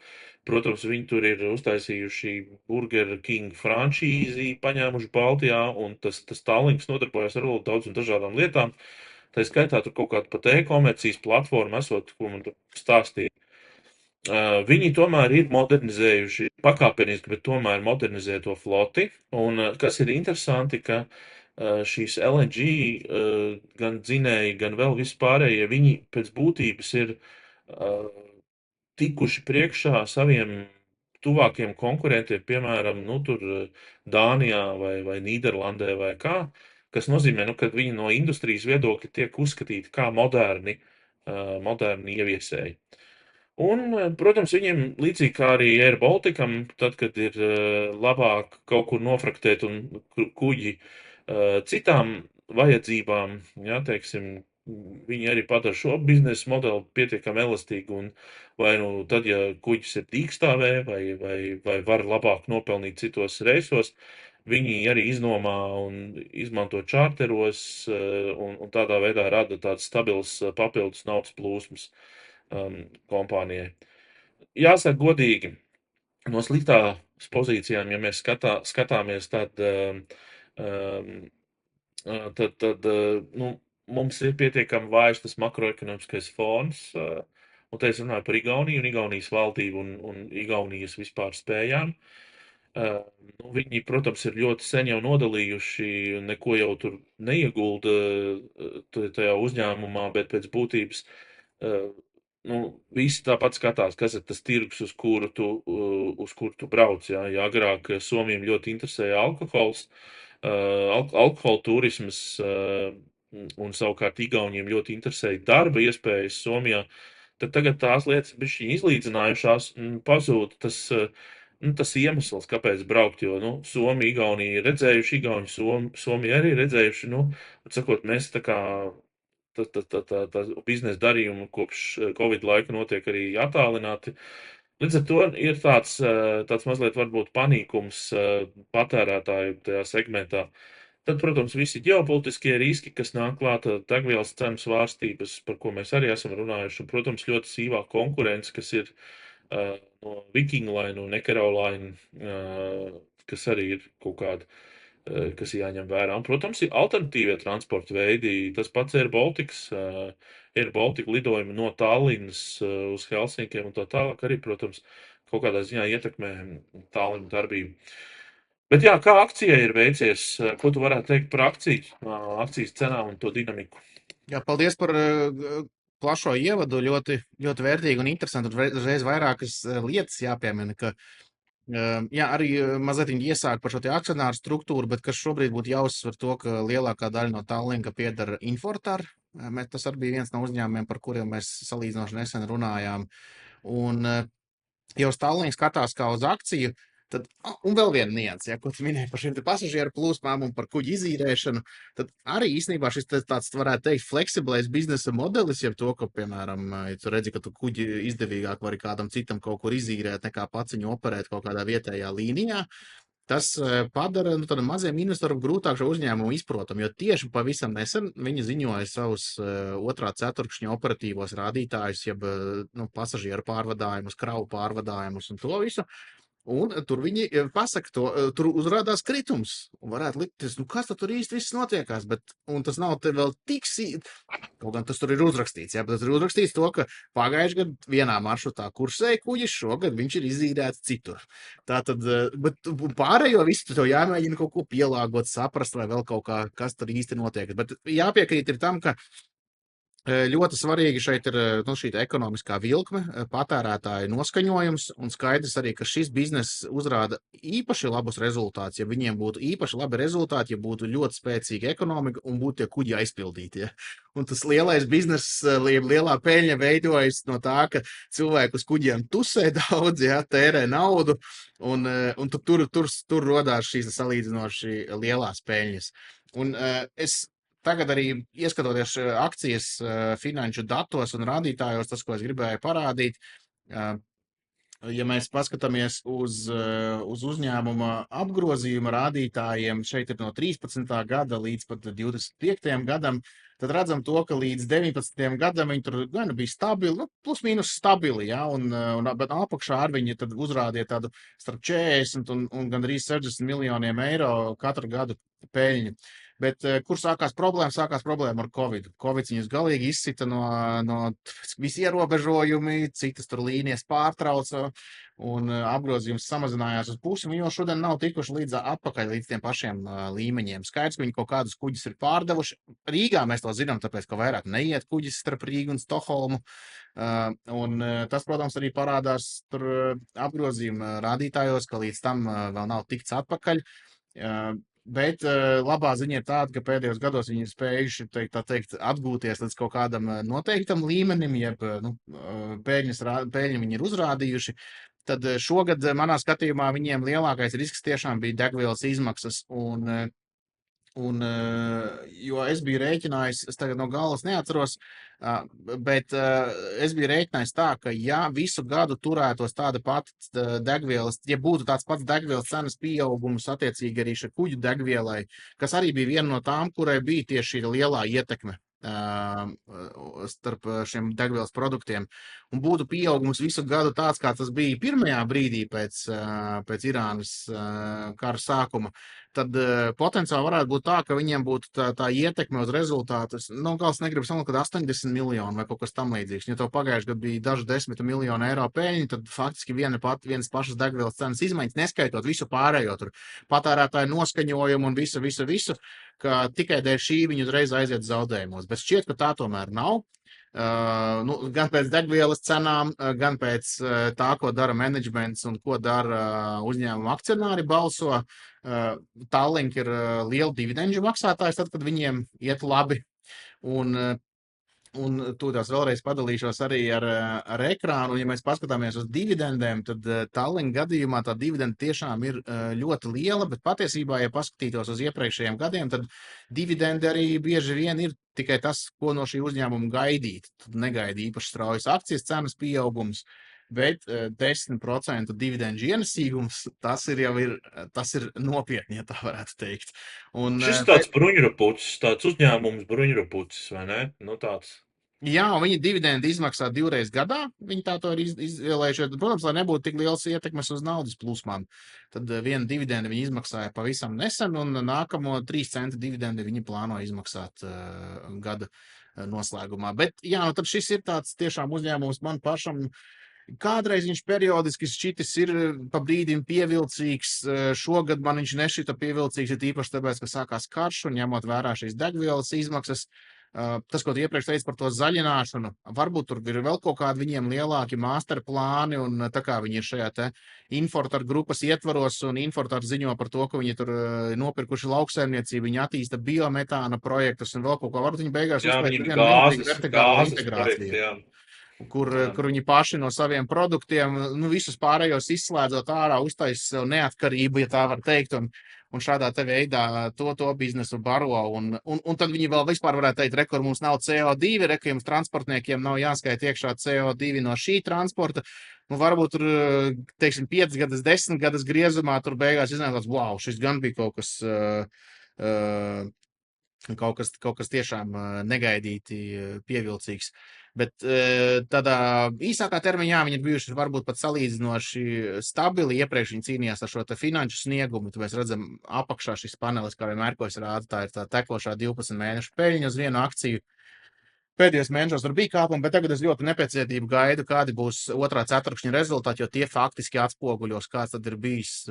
protams, viņi tur ir uztaisījuši Burger King franšīzi, paņēmuši Baltijā, un tas Tallinks nodarbojas ar ļoti daudz un dažādām lietām. Tā skaitā tur kaut kāda pat e-komercijas platforma esot, ko man tur stāstīja. Viņi tomēr ir modernizējuši, pakāpeniski, bet tomēr modernizē to floti, un kas ir interesanti, ka šīs LNG, gan dzinēji, gan vēl vispārējie, viņi pēc būtības ir tikuši priekšā saviem tuvākiem konkurentiem, piemēram, tur Dānijā vai Nīderlandē vai kā, kas nozīmē, ka viņi no industrijas viedokļa tiek uzskatīti kā moderni ieviesēji. Un, protams, viņiem līdzīgi kā arī Air Balticam, tad, kad ir labāk kaut kur nofraktēt un kuģi citām vajadzībām, jā, teiksim, viņi arī padara šo biznesa modeli pietiekami elastīgu un vai nu tad, ja kuģis ir dīkstāvē vai var labāk nopelnīt citos reisos, viņi arī iznomā un izmanto čārteros un tādā veidā rada tāds stabils papildus naudas plūsmas kompānijai. Jāsaka godīgi, no sliktās pozīcijām, ja mēs skatāmies, um, nu, mums ir pietiekami vājš tas makroekonomiskais fons, un te es runāju par Igauniju un Igaunijas valdību un Igaunijas vispār spējām. Nu, viņi, protams, ir ļoti sen jau nodalījuši, neko jau tur neiegulda tajā uzņēmumā, bet pēc būtības nu, visi tāpat skatās, kas ir tas tirgus, uz kuru tu brauc. Jā. Ja agrāk Somijam ļoti interesēja alkohols, alkohola turismas, un savukārt Igauniem ļoti interesēja darba iespējas Somijā, tad tagad tās lietas bišķi izlīdzinājušās un pazūd tas iemesls, kāpēc braukt, jo, nu, Somija, Igaunija ir redzējuši, Igauni, Somija arī redzējuši, nu, sakot, mēs tā kā tā biznesa darījumi kopš Covid laika notiek arī attālināti. Līdz ar to ir tāds mazliet varbūt panīkums patērētāju tajā segmentā. Tad, protams, visi ģeopolitiskie riski, kas nāk klāta, degvielas cenu svārstības, par ko mēs arī esam runājuši, un, protams, ļoti sīvā konkurence, kas ir no Viking Line un Ekerolaine, kas arī ir kaut kāda, kas jāņem vērā. Un, protams, ir alternatīvie transporta veidi. Tas pats Air Baltics, Air Baltica lidojumi no Tallinas uz Helsinkiem un tā tālāk arī, protams, kaut kādā ziņā ietekmē Tallinu darbību. Bet jā, kā akcijai ir veicies? Ko tu varētu teikt par akcijas cenām un to dinamiku? Jā, paldies par plašo ievadu. Ļoti, ļoti vērtīgi un interesanti. Un reiz vairākas lietas jāpiemina, ka jā, arī mazliet iesāk par šo te akcionāru struktūru, bet kas šobrīd būtu jāuzsver to, ka lielākā daļa no Tallinka piedara Infortar. Tas arī bija viens no uzņēmumiem, par kuriem mēs salīdzinoši nesen runājām. Un ja uz Tallinku skatās kā uz akciju, tad, un vēl viena nianse, ja, ko tu minēji par šiem te pasažieru plūsmām un par kuģu izīrēšanu, tad arī īstenībā šis tāds, varētu teikt, fleksiblais biznesa modelis, ja to, ka, piemēram, ja tu redzi, ka tu kuģi izdevīgāk vari kādam citam kaut kur izīrēt, nekā pats viņu operēt kaut kādā vietējā līnijā, tas padara tādam maziem investoram grūtāk šo uzņēmumu izprotam, jo tieši pavisam nesen viņi ziņoja savus otrā ceturkšņa operatīvos rādītājus, jeb pasažieru pārvadājumus, kravu pārvadājumus un to visu. Un tur viņi pasaka to, tur uzrādās kritums. Un varētu likties, kas tur īsti viss notiekās, un tas nav te vēl tik kaut gan tas tur ir uzrakstīts, jā, bet tas ir uzrakstīts to, ka pagājuši gadu vienā maršrutā kursēja kuģis, šogad viņš ir izīrēts citur. Tātad, bet pārējo visu tev jāmēģina kaut ko pielāgot, saprast, vai vēl kaut kā, kas tur īsti notiek. Bet jāpiekrīt ir tam, ka ļoti svarīgi šeit ir šī ekonomiskā vilkme, patērētāju noskaņojums, un skaidrs arī, ka šis bizness uzrāda īpaši labus rezultātus. Ja viņiem būtu īpaši labi rezultāti, ja būtu ļoti spēcīga ekonomika un būtu tie kuģi aizpildīti. Ja? Un tas lielais bizness, lielā peļņa veidojas no tā, ka cilvēku uz kuģiem tusē daudz, ja, tērē naudu, un tur rodās šīs salīdzinoši lielās peļņas. Un es tagad arī ieskatoties akcijas finanšu datos un rādītājos, tas, ko es gribēju parādīt, ja mēs paskatāmies uz uzņēmuma apgrozījuma rādītājiem, šeit ir no 13. gada līdz pat 25. gadam, tad redzam to, ka līdz 19. gadam viņi tur gan bija stabili, plus mīnus stabili, ja, bet apakšā ar viņi tad uzrādīja tādu starp 40 un gandrīz 60 miljoniem eiro katru gadu peļņu. Bet kur sākās problēma? Sākās problēma ar Covid. Covid viņus galīgi izsita no visi ierobežojumi, citas tur līnijas pārtrauca un apgrozījums samazinājās uz pusi. Viņi jau šodien nav tikuši atpakaļ līdz tiem pašiem līmeņiem. Skaidrs, ka viņi kaut kādus kuģus ir pārdevuši. Rīgā mēs to zinām, tāpēc, ka vairāk neiet kuģis starp Rīgu un Stokholmu. Tas, protams, arī parādās tur apgrozījuma rādītājos, ka līdz tam vēl nav tikts atpakaļ. Bet labā ziņa ir tāda, ka pēdējos gados viņi ir spējuši tā teikt, atgūties līdz kaut kādam noteiktam līmenim, jeb pēļņu viņi ir uzrādījuši. Tad šogad manā skatījumā viņiem lielākais risks tiešām bija degvielas izmaksas. Jo es biju rēķinājis, es tagad no galvas neatceros, bet es biju rēķinājis tā, ka ja visu gadu turētos tāda pati degvielas, ja būtu tāds pats degvielas cenas pieaugums attiecīgi arī šai kuģu degvielai, kas arī bija viena no tām, kurai bija tieši šī lielā ietekme starp šiem degvielas produktiem. Un būtu pieaugums visu gadu tāds, kā tas bija pirmajā brīdī pēc Irānas kara sākuma, tad potenciāli varētu būt tā, ka viņiem būtu tā ietekme uz rezultātu. Nu, gals negribu samalkt, kad 80 miljoni vai kaut kas tam līdzīgs. Ja to pagājuši gadu bija daži 10 miljoni eiro peļņi, tad faktiski vienas pašas degvielas cenas izmaiņas, neskaitot visu pārējo tur patērētāju noskaņojumu un visu, ka tikai dēļ šī viņi uzreiz aiziet zaudējumos. Bet šķiet, ka tā tomēr nav. Gan pēc degvielas cenām, gan pēc tā, ko dara menedžments un ko dara uzņēmuma akcionāri balso. Tallink ir liela dividendžu maksātājs, tad, kad viņiem iet labi. Un tūlīt vēlreiz padalīšos arī ar ekrānu. Un, ja mēs paskatāmies uz dividendēm, tad Tallink gadījumā tā dividenda tiešām ir ļoti liela, bet patiesībā, ja paskatītos uz iepriekšējiem gadiem, tad dividendi arī bieži vien ir tikai tas, ko no šī uzņēmuma gaidīt. Tad negaida īpaši straujas akcijas cenas pieaugums, bet 10% dividendžu ienesīgums, tas ir nopietni, ja tā varētu teikt. Šis ir tāds bruņurupucis, tāds uzņēmums bruņurupucis, vai ne? Nu, tāds. Jā, un viņi dividendi izmaksā 2 reizes gadā. Viņi tā to ir izvēlējušies. Protams, lai nebūtu tik liels ietekmes uz naudas plūsmām, tad vienu dividendu viņi izmaksāja pavisam nesen, un nākamo 3 centu dividendi viņi plāno izmaksāt gada noslēgumā. Bet jā, nu tad šis ir tāds tiešām uzņēmums man pašam. Kādreiz viņš periodiski šķitis ir pa brīdim pievilcīgs. Šogad man viņš nešķita pievilcīgs, ir īpaši tāpēc, ka sākās karš un ņemot vērā šīs degvielas izmaksas. Tas, ko tu iepriekš teici par to zaļināšanu, varbūt tur ir vēl kaut kādi viņiem lielāki master plāni, un tā kā viņi ir šajā te Infortar grupas ietvaros, un Infortar ziņo par to, ka viņi tur nopirkuši lauksaimniecību, viņi attīsta biometāna projektus un vēl kaut ko. Varbūt viņi beigās uzspēj vienu milzīgu vertikālo integrāciju. Kur viņi paši no saviem produktiem, visus pārējos izslēdzot ārā, uztaisa sev neatkarību, ja tā var teikt, un šādā te veidā to biznesu baro. Un tad viņi vēl vispār varētu teikt, kur mums nav CO2, ka jums transportniekiem nav jāskaita iekšā CO2 no šī transporta. Varbūt tur, teiksim, 5 gadus, 10 gadus griezumā tur beigās iznākās, wow, šis gan bija kaut kas tiešām negaidīti pievilcīgs. Bet tādā īsākā termiņā viņi ir bijuši varbūt pat salīdzinoši stabili. Iepriekš viņi cīnījās ar šo finanšu sniegumu. Tad mēs redzam apakšā šis panelis, kā vienmēr, ko es rādu, tā ir tā tekošā 12 mēnešu peļņa uz vienu akciju. Pēdējos mēnešos tur bija kāpumi, bet tagad es ļoti nepacietību gaidu, kādi būs otrā ceturkšņa rezultāti, jo tie faktiski atspoguļos, kāds tad ir bijis,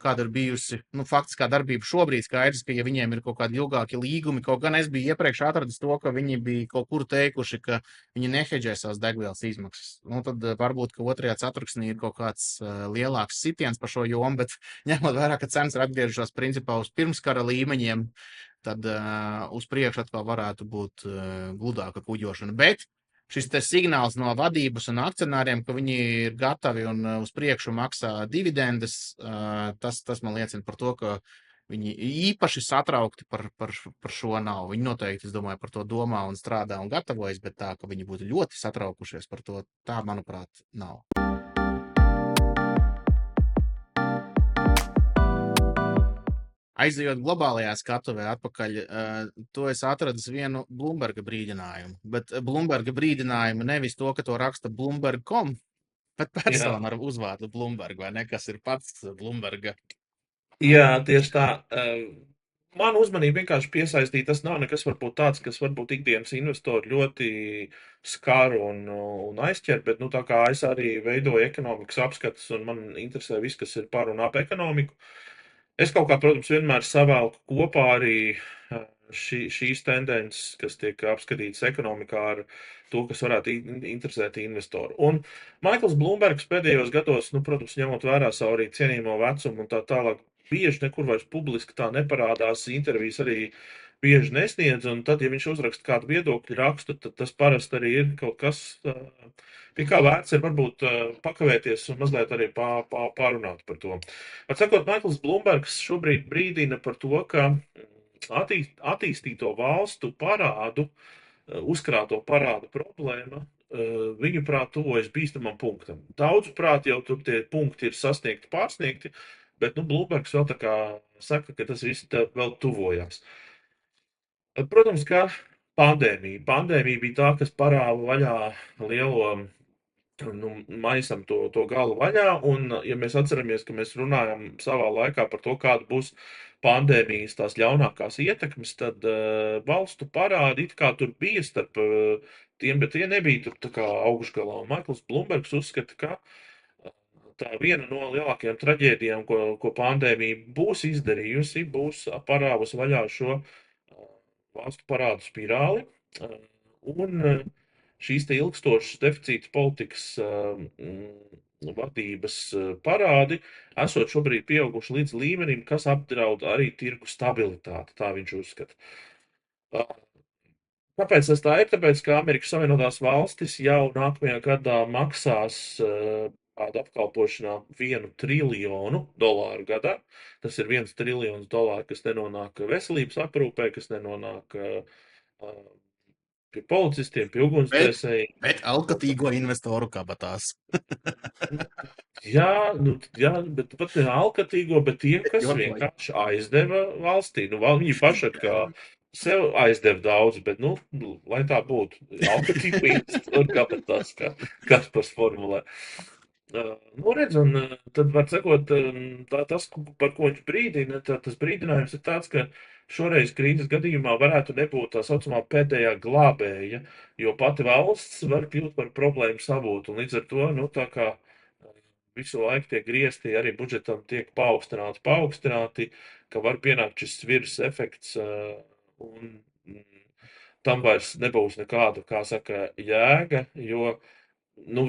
kāda ir bijusi, faktiskā darbība šobrīd. Skaidrs, ka ja viņiem ir kaut kādi ilgāki līgumi, kaut gan es biju iepriekš atradis to, ka viņi bija kaut kur teikuši, ka viņi nehedžē savas degvielas izmaksas. Tad varbūt, ka otrajā ceturksnī ir kaut kāds lielāks sitiens par šo jomu, bet ņemot vērā, ka cenas ir atgriežušās principā uz pirmskara līmeņiem, tad uz priekšu atkal varētu būt gludāka kuģošana. Bet šis signāls no vadības un akcionāriem, ka viņi ir gatavi un uz priekšu maksā dividendes, tas man liecina par to, ka viņi īpaši satraukti par šo nav. Viņi noteikti, es domāju, par to domā un strādā un gatavojas, bet tā, ka viņi būtu ļoti satraukušies par to, tā, manuprāt, nav. Aizejot globālajā skatuvē atpakaļ, to es atradu vienu Bloomberga brīdinājumu. Bet Bloomberga brīdinājumu nevis to, ka to raksta Bloomberg.com, bet persona ar uzvārdu Bloomberg, vai ne, kas ir pats Bloomberga. Jā, tieši tā. Man uzmanība vienkārši piesaistīja. Tas nav nekas varbūt tāds, kas varbūt ikdienas investori ļoti skar un aizķer, bet tā kā es arī veidoju ekonomikas apskatus un man interesē viss, kas ir par un ap ekonomiku. Es kaut kā, protams, vienmēr savēlku kopā arī šīs tendences, kas tiek apskatītas ekonomikā ar to, kas varētu interesēt investoru. Un Maikls Bloombergs pēdējos gados, protams, ņemot vērā savu arī cienījamo vecumu un tā tālāk, bieži nekur vairs publiski tā neparādās, intervijas arī bieži nesniedz, un tad, ja viņš uzraksta kādu viedokļu rakstu, tad tas parasti arī ir kaut kas, pie kā vērts ir varbūt pakavēties un mazliet arī pārunāt par to. Atsakot, Maikls Blumbergs šobrīd brīdina par to, ka attīstīto valstu parādu, uzkrāto parādu problēma, viņuprāt, tuvojas bīstamam punktam. Daudzuprāt, jau tur tie punkti ir sasniegti, pārsniegti, bet, Blūmbergs vēl tā kā saka, ka tas viss vēl tuvojās. Protams, ka pandēmija. Pandēmija bija tā, kas parāva vaļā lielo maisam to galu vaļā, un ja mēs atceramies, ka mēs runājam savā laikā par to, kāda būs pandēmijas tās ļaunākās ietekmes, tad valstu parādi it kā tur bija starp tiem, bet tie nebija tur tā kā augšgalā. Un Maikls Blumbergs uzskata, ka tā viena no lielākajām traģēdijām, ko pandēmija būs izdarījusi, būs parāvusi vaļā šo valstu parādu spirāli, un šīs te ilgstošas deficīta politikas vadības parādi esot šobrīd pieauguši līdz līmenim, kas apdraud arī tirgu stabilitāti, tā viņš uzskata. Kāpēc tas tā ir? Tāpēc, ka Amerikas Savienotās valstis jau nākamajā gadā maksās tādu apkalpošanā $1 triljonu gadā. Tas ir $1 triljons, kas nenonāk veselības aprūpē, kas nenonāk pie policistiem, pie ugunsdzēsējiem. Bet alkatīgo investoru kabatās. Jā, bet pat ne alkatīgo, bet tie, kas vienkārši aizdeva valstī. Viņi paši kā sev aizdeva daudz, bet, lai tā būtu, alkatīgo investoru kabatās, kā Kaspars formulē. Redz, un tad var sakot, tas, par ko viņš brīdina, tas brīdinājums ir tāds, ka šoreiz krīzes gadījumā varētu nebūt tā saucamā pēdējā glābēja, jo pati valsts var kļūt par problēmu savūtu, un līdz ar to, tā kā visu laiku tie griezti arī budžetam tiek paaugstināti, ka var pienākt šis svirs efekts, un tam vairs nebūs nekāda, kā saka, jēga, jo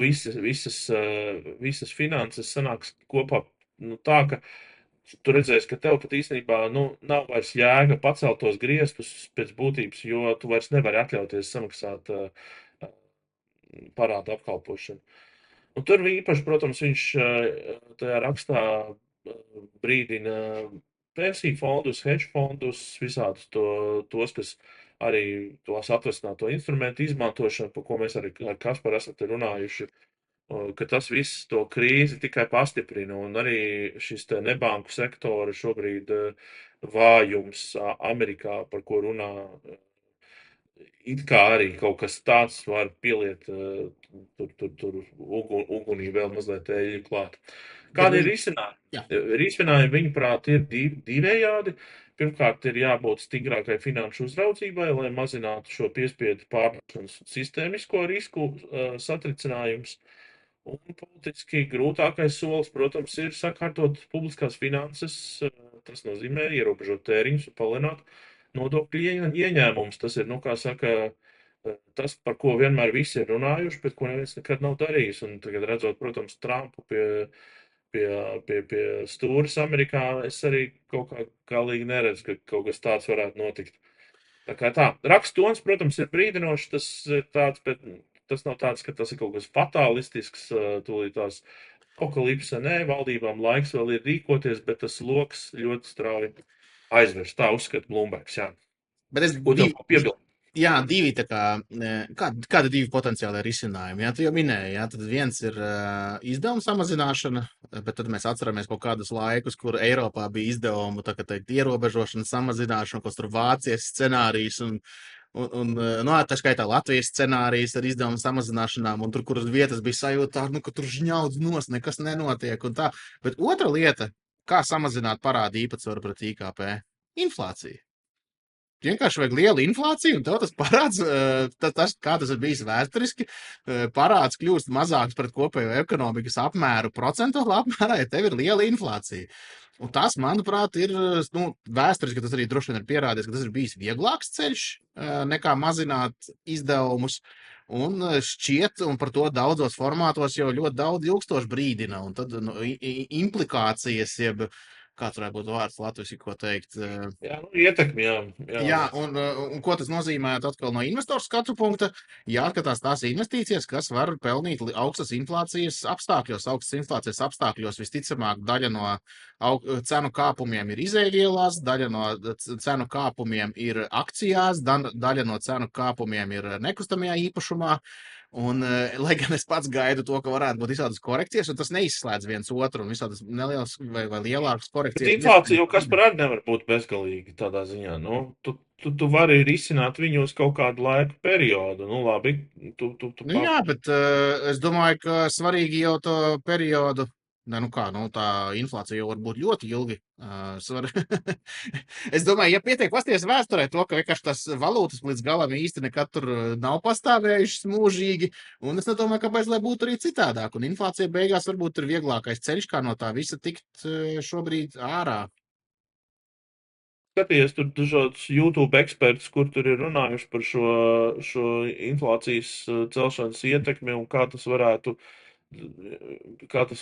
visas finanses sanāks kopā tā, ka tu redzēsi, ka tev pat īstenībā nav vairs jēga pacelt tos griestus pēc būtības, jo tu vairs nevari atļauties samaksāt parādu apkalpošanu. Un tur īpaši, protams, viņš tajā rakstā brīdina pensiju fondus, hedge fondus, visādus tos, kas arī tos atvesināto instrumentu izmantošanu, par ko mēs arī ar Kasparu esam te runājuši, ka tas viss to krīzi tikai pastiprina, un arī šis te nebanku sektora šobrīd vājums Amerikā, par ko runā, it kā arī kaut kas tāds var pieliet tur ugunī vēl mazliet eļļu klāt. Kādi ir risinājumi? Risinājumi, viņuprāt, ir divējādi. Pirmkārt, ir jābūt stingrākai finanšu uzraudzībai, lai mazinātu šo piespiedu pārnešanas sistēmisko risku satricinājums. Un politiski grūtākais solis, protams, ir sakārtot publiskās finanses. Tas nozīmē ierobežot tēriņus un palielināt nodokļu ieņēmumus. Tas ir, kā saka, tas, par ko vienmēr visi ir runājuši, bet ko neviens nekad nav darījis. Un tagad redzot, protams, Trumpu pie stūres Amerikā, es arī kaut kā galīgi neredzu, ka kaut kas tāds varētu notikt. Tā kā tā. Rakstons, protams, ir brīdinošs, tas ir tāds, bet tas nav tāds, ka tas ir kaut kas fatālistisks, tūlīt tās apokalipse, nē, valdībām laiks vēl ir rīkoties, bet tas loks ļoti strauji aizvers. Tā uzskata Blumbergs, jā. Bet es piebildu. Jā, divi tā kā, kādi divi potenciāli risinājumi, jā, tu jau minēji, jā, tad viens ir izdevuma samazināšana, bet tad mēs atceramies kaut kādus laikus, kur Eiropā bija izdevumu, tā kā teikt, ierobežošana, samazināšana, kaut tur Vācijas scenārijs un tā skaitā Latvijas scenārijs ar izdevumu samazināšanām, un tur, kur uz vietas bija sajūta, ka tur žņaudz nos, nekas nenotiek un tā. Bet otra lieta, kā samazināt parādu īpatsvaru pret IKP? Inflācija. Vienkārši vajag lielu inflāciju, un tev tas parāds, kā tas ir bijis vēsturiski, parāds kļūst mazāks pret kopējo ekonomikas apmēru procentuālā apmērā, ja tev ir liela inflācija. Un tas, manuprāt, ir vēsturiski, tas arī droši vien ir pierādījies, ka tas ir bijis vieglāks ceļš nekā mazināt izdevumus. Un šķiet, un par to daudzos formātos jau ļoti daudz ilgstoši brīdina, un tad implikācijas, jeb kāds varētu būt vārds latviski, ko teikt. Jā, nu, ietekmi, jā. Jā, un ko tas nozīmē atkal no investoru skatu punkta? Jāskatās tās investīcijas, kas var pelnīt augstas inflācijas apstākļos. Augstas inflācijas apstākļos visticamāk daļa no cenu kāpumiem ir izēvielās, daļa no cenu kāpumiem ir akcijās, daļa no cenu kāpumiem ir nekustamajā īpašumā. Un, lai gan es pats gaidu to, ka varētu būt visādas korekcijas, un tas neizslēdz viens otru, un visādas nelielas vai lielākas Bet korekcijas. inflācija jau kas par arī nevar būt bezgalīgi tādā ziņā. Nu, tu vari risināt viņu uz kaut kādu laika periodu. Nu, labi, Nu, jā, bet es domāju, ka svarīgi jau to periodu. Ne, nu kā, nu tā inflācija jau var būt ļoti ilgi. Es domāju, ja pietiek pasties vēsturē to, ka vienkārši tas valūtas līdz galam īsti nekad tur nav pastāvējušas mūžīgi, un es nedomāju, kāpēc, lai būtu arī citādāk. Un inflācija beigās varbūt ir vieglākais ceļš, kā no tā visa tikt šobrīd ārā. Skaties tur dažādus YouTube ekspertus, kur tur ir runājuši par šo inflācijas celšanas ietekmi un kā tas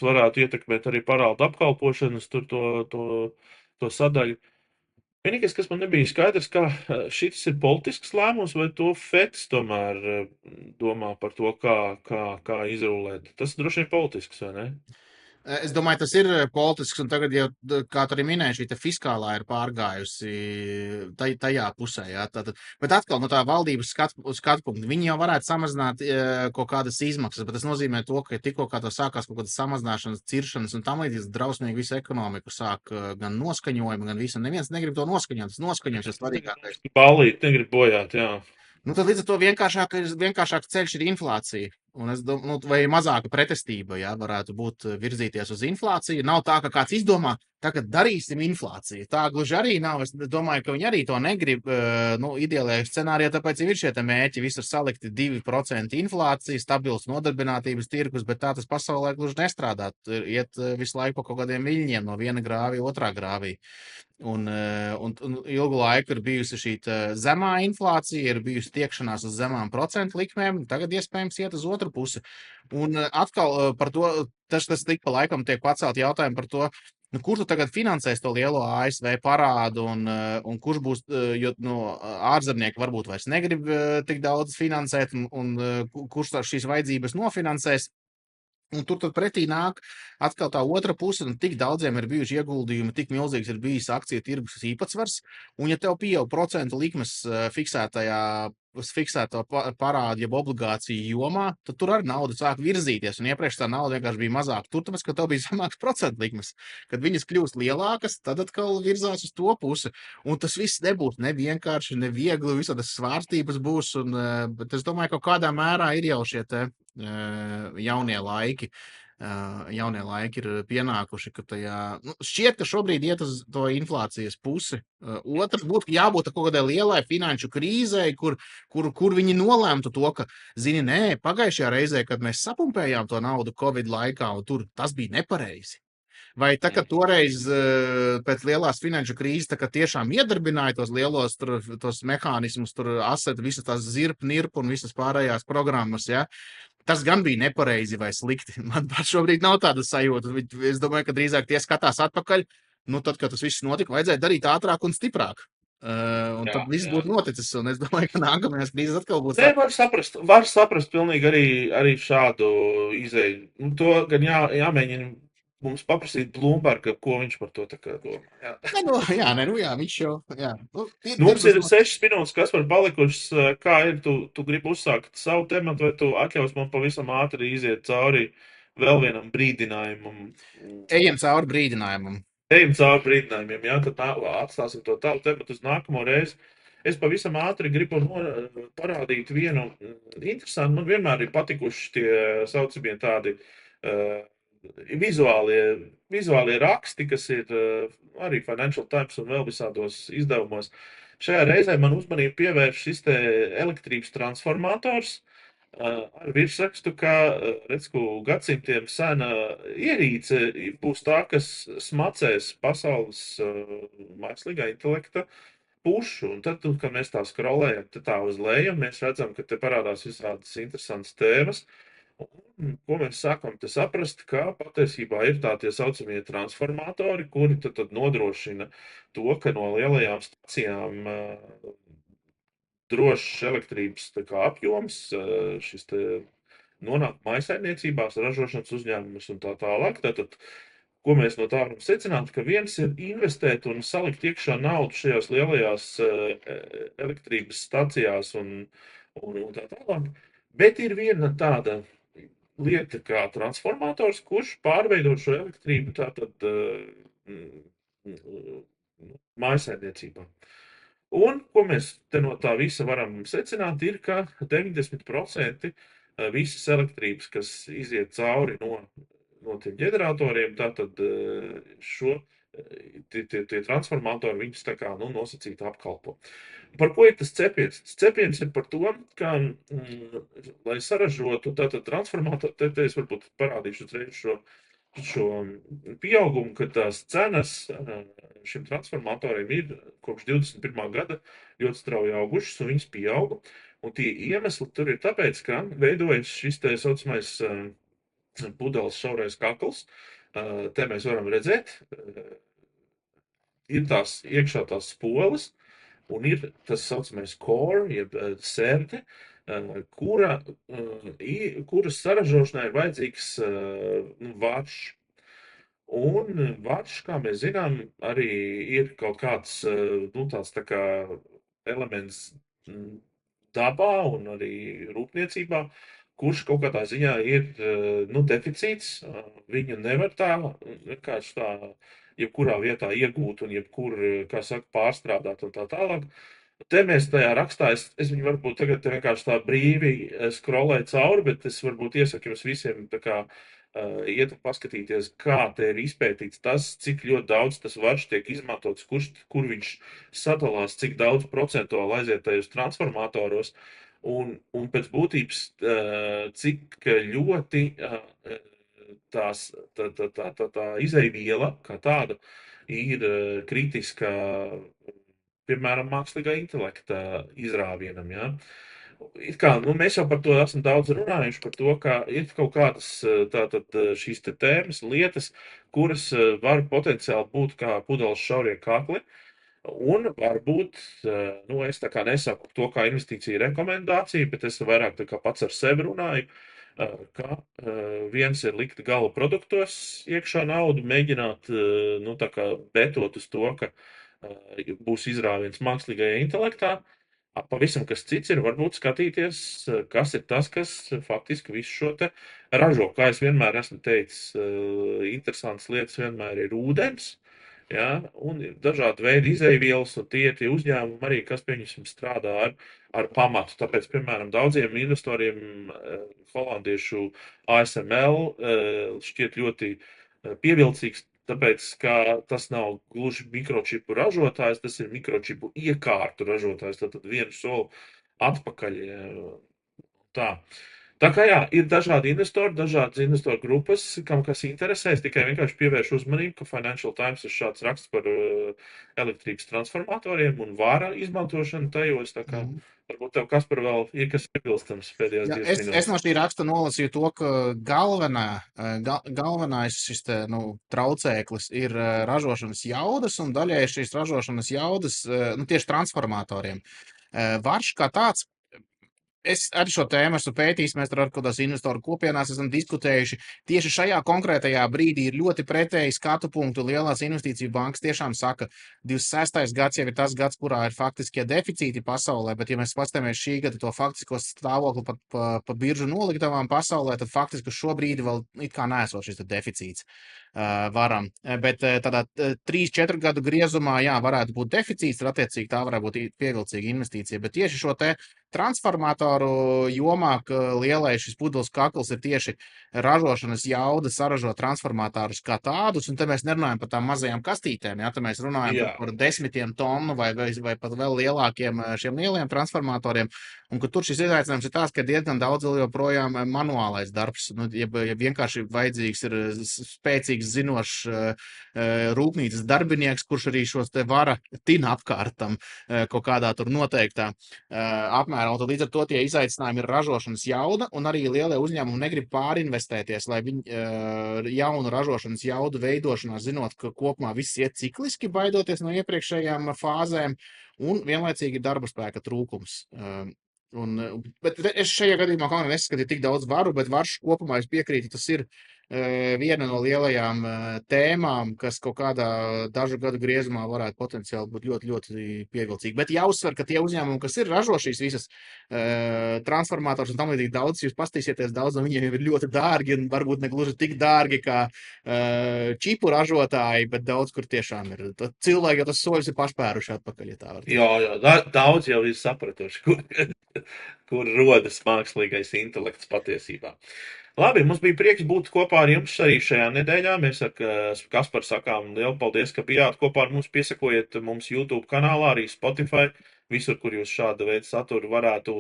varētu ietekmēt arī parādu apkalpošanas tur to sadaļu. Vienīgais, kas man nebija skaidrs, kā šis ir politisks lēmums, vai to FEDs tomēr domā par to, kā izrulēt. Tas droši vien politisks, vai ne? Es domāju, tas ir politisks, un tagad jau, kā tu arī minēji, šī fiskālā ir pārgājusi tajā pusē. Jā, tātad. Bet atkal no tā valdības skatu punkta, viņi jau varētu samazināt kaut kādas izmaksas, bet tas nozīmē to, ka tikko kā to sākās kaut kādas samazināšanas, ciršanas un tam līdzīgi drausmīgi visu ekonomiku sāk gan noskaņojumu, gan visu. Neviens negrib to noskaņot, tas noskaņojums ir svarīgākais. Ballīt negrib bojāt, jā. Nu, tad līdz ar to vienkāršāk ceļš ir inflācija. Un es domāju, nu, vai mazāka pretestība, jā, varētu būt virzīties uz inflāciju. Nav tā, ka kāds izdomā, tagad darīsim inflāciju. Tā gluži arī nav. Es domāju, ka viņi arī to negrib. Nu, ideālajā scenārijā tāpēc ir šie mērķi visur salikti 2% inflācija, stabils nodarbinātības tirgus, bet tā tas pasaulē gluži nestrādā. Iet visu laiku pa kaut kādiem viļņiem no viena grāvī otrā grāvī. Un ilgu laiku ir bijusi šī zemā inflācija, ir bijusi tiekšanās uz zemām procentu likmēm, tagad iespējams iet uz otru pusi. Un atkal par to, tas tik pa laikam tiek pacelt jautājumu par to, nu, kur tu tagad finansēs to lielo ASV parādu un kurš būs, jo ārzemnieki varbūt vairs negrib tik daudz finansēt un kurš šīs vajadzības nofinansēs. Un tur tad pretī nāk atkal tā otra puse, un tik daudziem ir bijuši ieguldījumi, tik milzīgs ir bijis akciju tirgus īpatsvars, un ja tev pieaug procentu likmes fiksēto parādu, jeb obligāciju jomā, tad tur arī nauda sāk virzīties, un iepriekš tā nauda vienkārši bija mazāka. Tur tāpēc, ka tev bija zemāks procentu likmes. Kad viņas kļūst lielākas, tad atkal virzās uz to pusi. Un tas viss nebūs ne vienkārši, ne viegli, visādas svārstības būs, bet es domāju, ka kādā mērā ir jau šie te jaunie laiki. Jaunie laiki ir pienākuši, ka tajā, nu, šķiet, ka šobrīd iet uz to inflācijas pusi. Otrs būtu jābūt kaut kādai lielai finanšu krīzei, kur viņi nolēmtu to, ka, zini, nē, pagājušajā reizē, kad mēs sapumpējām to naudu Covid laikā, un tur tas bija nepareizi. Vai tā, ka toreiz pēc lielās finanšu krīzes, tā kā tiešām iedarbināja tos lielos tos mehānismus, tur asset, visas tās zirp, nirp un visas pārējās programmas, ja? Tas gan bija nepareizi vai slikti. Man šobrīd nav tāda sajūta. Es domāju, ka drīzāk tie skatās atpakaļ. Nu, tad, kad tas viss notika, vajadzēja darīt ātrāk un stiprāk. Un tad viss būtu noticis. Un es domāju, ka nākamajās krīzes atkal būs. Nē, var saprast pilnīgi arī šādu izēju. Nu, to gan jāmēģina mums paprasīt Bloomberga, ko viņš par to tā kā domā. Jā. Jā, viņš jau, jā. Mums ir 6 minūtes, kas var palikušas. Kā ir, tu gribi uzsākt savu tematu, vai tu atļaus man pavisam ātri iziet cauri vēl vienam brīdinājumam? Ejam cauri brīdinājumam. Ejam cauri brīdinājumiem, jā, tad atstāsim to tavu tematu uz nākamo reizi. Es pavisam ātri gribu parādīt vienu interesantu. Man vienmēr ir patikuši tie saucamie tādi vizuālie raksti, kas ir arī Financial Times un vēl visādos izdevumos. Šajā reizē man uzmanību pievērš šis te elektrības transformators ar virsrakstu, ka, gadsimtiem sena ierīce būs tā, kas smacēs pasaules mākslīgā intelekta pušu. Un tad, kad mēs tā skrolējam tā uz leju, mēs redzam, ka te parādās visādas interesantas tēmas. Un, ko mēs sākam te saprast, ka patiesībā ir tā tie saucamie transformatori, kuri tad nodrošina to, ka no lielajām stacijām drošs elektrības tā kā apjoms, šis te nonāk mājsaimniecībās, ražošanas uzņēmumus un tā tālāk. Tātad, ko mēs no tā varam secināt, ka viens ir investēt un salikt iekšā naudu šajās lielajās elektrības stacijās un tā tālāk, bet ir viena tāda lieta kā transformators, kurš pārveido šo elektrību tātad mājsaimniecībā. Un, ko mēs te no tā visa varam secināt, ir, ka 90% visas elektrības, kas iziet cauri no tiem ģeneratoriem, tātad tie transformatori viņus tā kā, nosacīti apkalpo. Par ko ir tas cepiens? Tas cepiens ir par to, ka, lai saražotu tātad transformatoru, te es varbūt parādīšu uzreiz šo pieaugumu, ka tās cenas šim transformatoriem ir kopš 21. gada ļoti strauji augušas un viņas pieauga. Un tie iemesli tur ir tāpēc, ka veidojas šis tā saucamais pudeles šaurais kakls. Te mēs varam redzēt, ir tās iekšā tās spoles, un ir tas saucamais core, jeb serde, kuras saražošanai ir vajadzīgs varš. Un varš, kā mēs zinām, arī ir kaut kāds, tāds tā kā elements dabā un arī rūpniecībā, kurš kaut kādā ziņā ir, deficīts. Viņu nevar tā vienkārši tā jebkurā vietā iegūt un jebkur, kā saka, pārstrādāt un tā tālāk. Te mēs tajā rakstā, es viņu varbūt tagad vienkārši tā brīvi scrollēju cauri, bet es varbūt iesaku jums visiem tā kā iet un paskatīties, kā te ir izpētīts tas, cik ļoti daudz tas varš tiek izmantots, kur viņš sadalās, cik daudz procentuāli aiziet tajos transformatoros, un pēc būtības, cik ļoti tā izejviela kā tāda ir kritiska, piemēram, mākslīgā intelekta izrāvienam, ja. It kā, mēs jau par to esam daudz runājuši, par to, ka ir kaut kādas tātad šīs te tēmas, lietas, kuras var potenciāli būt kā pudeles šaurie kakli, un varbūt, es tā kā nesaku to kā investīciju rekomendāciju, bet es vairāk tā kā pats ar sevi runāju, ka viens ir likt gala produktos iekšā naudu, mēģināt, tā kā betot uz to, ka būs izrāviens mākslīgajā intelektā. Pavisam kas cits ir varbūt skatīties, kas ir tas, kas faktiski visu šo te ražo. Kā es vienmēr esmu teicis, interesantas lietas vienmēr ir ūdens, ja, un ir dažādi veidi izeivielas, un tie uzņēmumi arī, kas pieņemsim strādā ar pamatu. Tāpēc, piemēram, daudziem investoriem holandiešu ASML šķiet ļoti pievilcīgs, tāpēc, ka tas nav gluži mikročipu ražotājs, tas ir mikročipu iekārtu ražotājs, tātad vienu soli atpakaļ. Tā. Tā kā jā, ir dažādi investori, dažādas investoru grupas, kam kas interesēs, tikai vienkārši pievērš uzmanību, ka Financial Times ir šāds raksts par elektrības transformatoriem un vāra izmantošanu tajos, tā kā varbūt tev, Kaspar, vēl ir kas piebilstams pēdējās 2 minūtes. Es no šī raksta nolasīju to, ka galvenais šis te, traucēklis ir ražošanas jaudas, un daļai šīs ražošanas jaudas, tieši transformatoriem. Varš kā tāds, es arī šo tēmu esmu pētījis, mēs ar kādās investoru kopienās esam diskutējuši. Tieši šajā konkrētajā brīdī ir ļoti pretēji skatu punktu. Lielās investīciju bankas tiešām saka, 26. gads jau ir tas gads, kurā ir faktiskie deficīti pasaulē, bet ja mēs paskatāmies šī gada to faktisko stāvokli pa biržu noliktavām pasaulē, tad faktiski šobrīd vēl it kā nesot šis deficīts. Varam, bet tādā 3-4 gadu griezumā, jā, varētu būt deficīts, tad attiecīgi tā varētu būt pievilcīga investīcija, bet tieši šo te transformatoru jomā, ka lielais šis pudeles kakls ir tieši ražošanas jauda, saražo transformatorus kā tādus, un te mēs nerunājam par tām mazajām kastītēm, ja, te mēs runājam par 10 tonu vai pat vēl lielākiem šiem lieliem transformatoriem, Un ka tur šis izaicinājums ir tāds, ka diezgan daudz vēl joprojām manuālais darbs, nu, ja vienkārši vajadzīgs ir spēcīgs, zinošs rūpnīcas darbinieks, kurš arī šos te vara tina apkārtam kaut kādā tur noteiktā apmērā. Un tad līdz ar to tie izaicinājumi ir ražošanas jauda, un arī lielie uzņēmumi negrib pārinvestēties, lai viņi jaunu ražošanas jaudu veidošanā, zinot, ka kopumā viss iet cikliski, baidoties no iepriekšējām fāzēm, un vienlaicīgi darba spēka trūkums. Bet es šajā gadījumā kaut kā nesaskatīju tik daudz varu, bet varš kopumā es piekrītu, tas ir viena no lielajām tēmām, kas kaut kādā dažu gadu griezumā varētu potenciāli būt ļoti, ļoti pievilcīga. Bet jāuzsver, ka tie uzņēmumi, kas ir ražo šīs visas transformātors un tam līdzīgi daudz, jūs pastīsieties, daudz no viņiem ir ļoti dārgi un varbūt ne gluži tik dārgi kā čipu ražotāji, bet daudz kur tiešām ir. Tad cilvēki jau tas soļus ir pašpēruši atpakaļ, ja tā var teikt. Jā, daudz jau ir sapratuši, kur rodas mākslīgais intelekts patiesībā. Labi, mums bija prieks būt kopā ar jums arī šajā nedēļā. Mēs ar Kasparu sakām lielu paldies, ka bijāt kopā ar mums. Piesakojiet mums YouTube kanālā, arī Spotify, visur, kur jūs šāda veida saturu varētu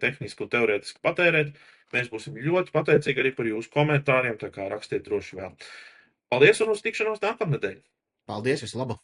tehniski un teorētiski patērēt. Mēs būsim ļoti pateicīgi arī par jūsu komentāriem, tā kā rakstiet droši vēl. Paldies un uz tikšanos nākamnedēļ! Paldies, visu labu!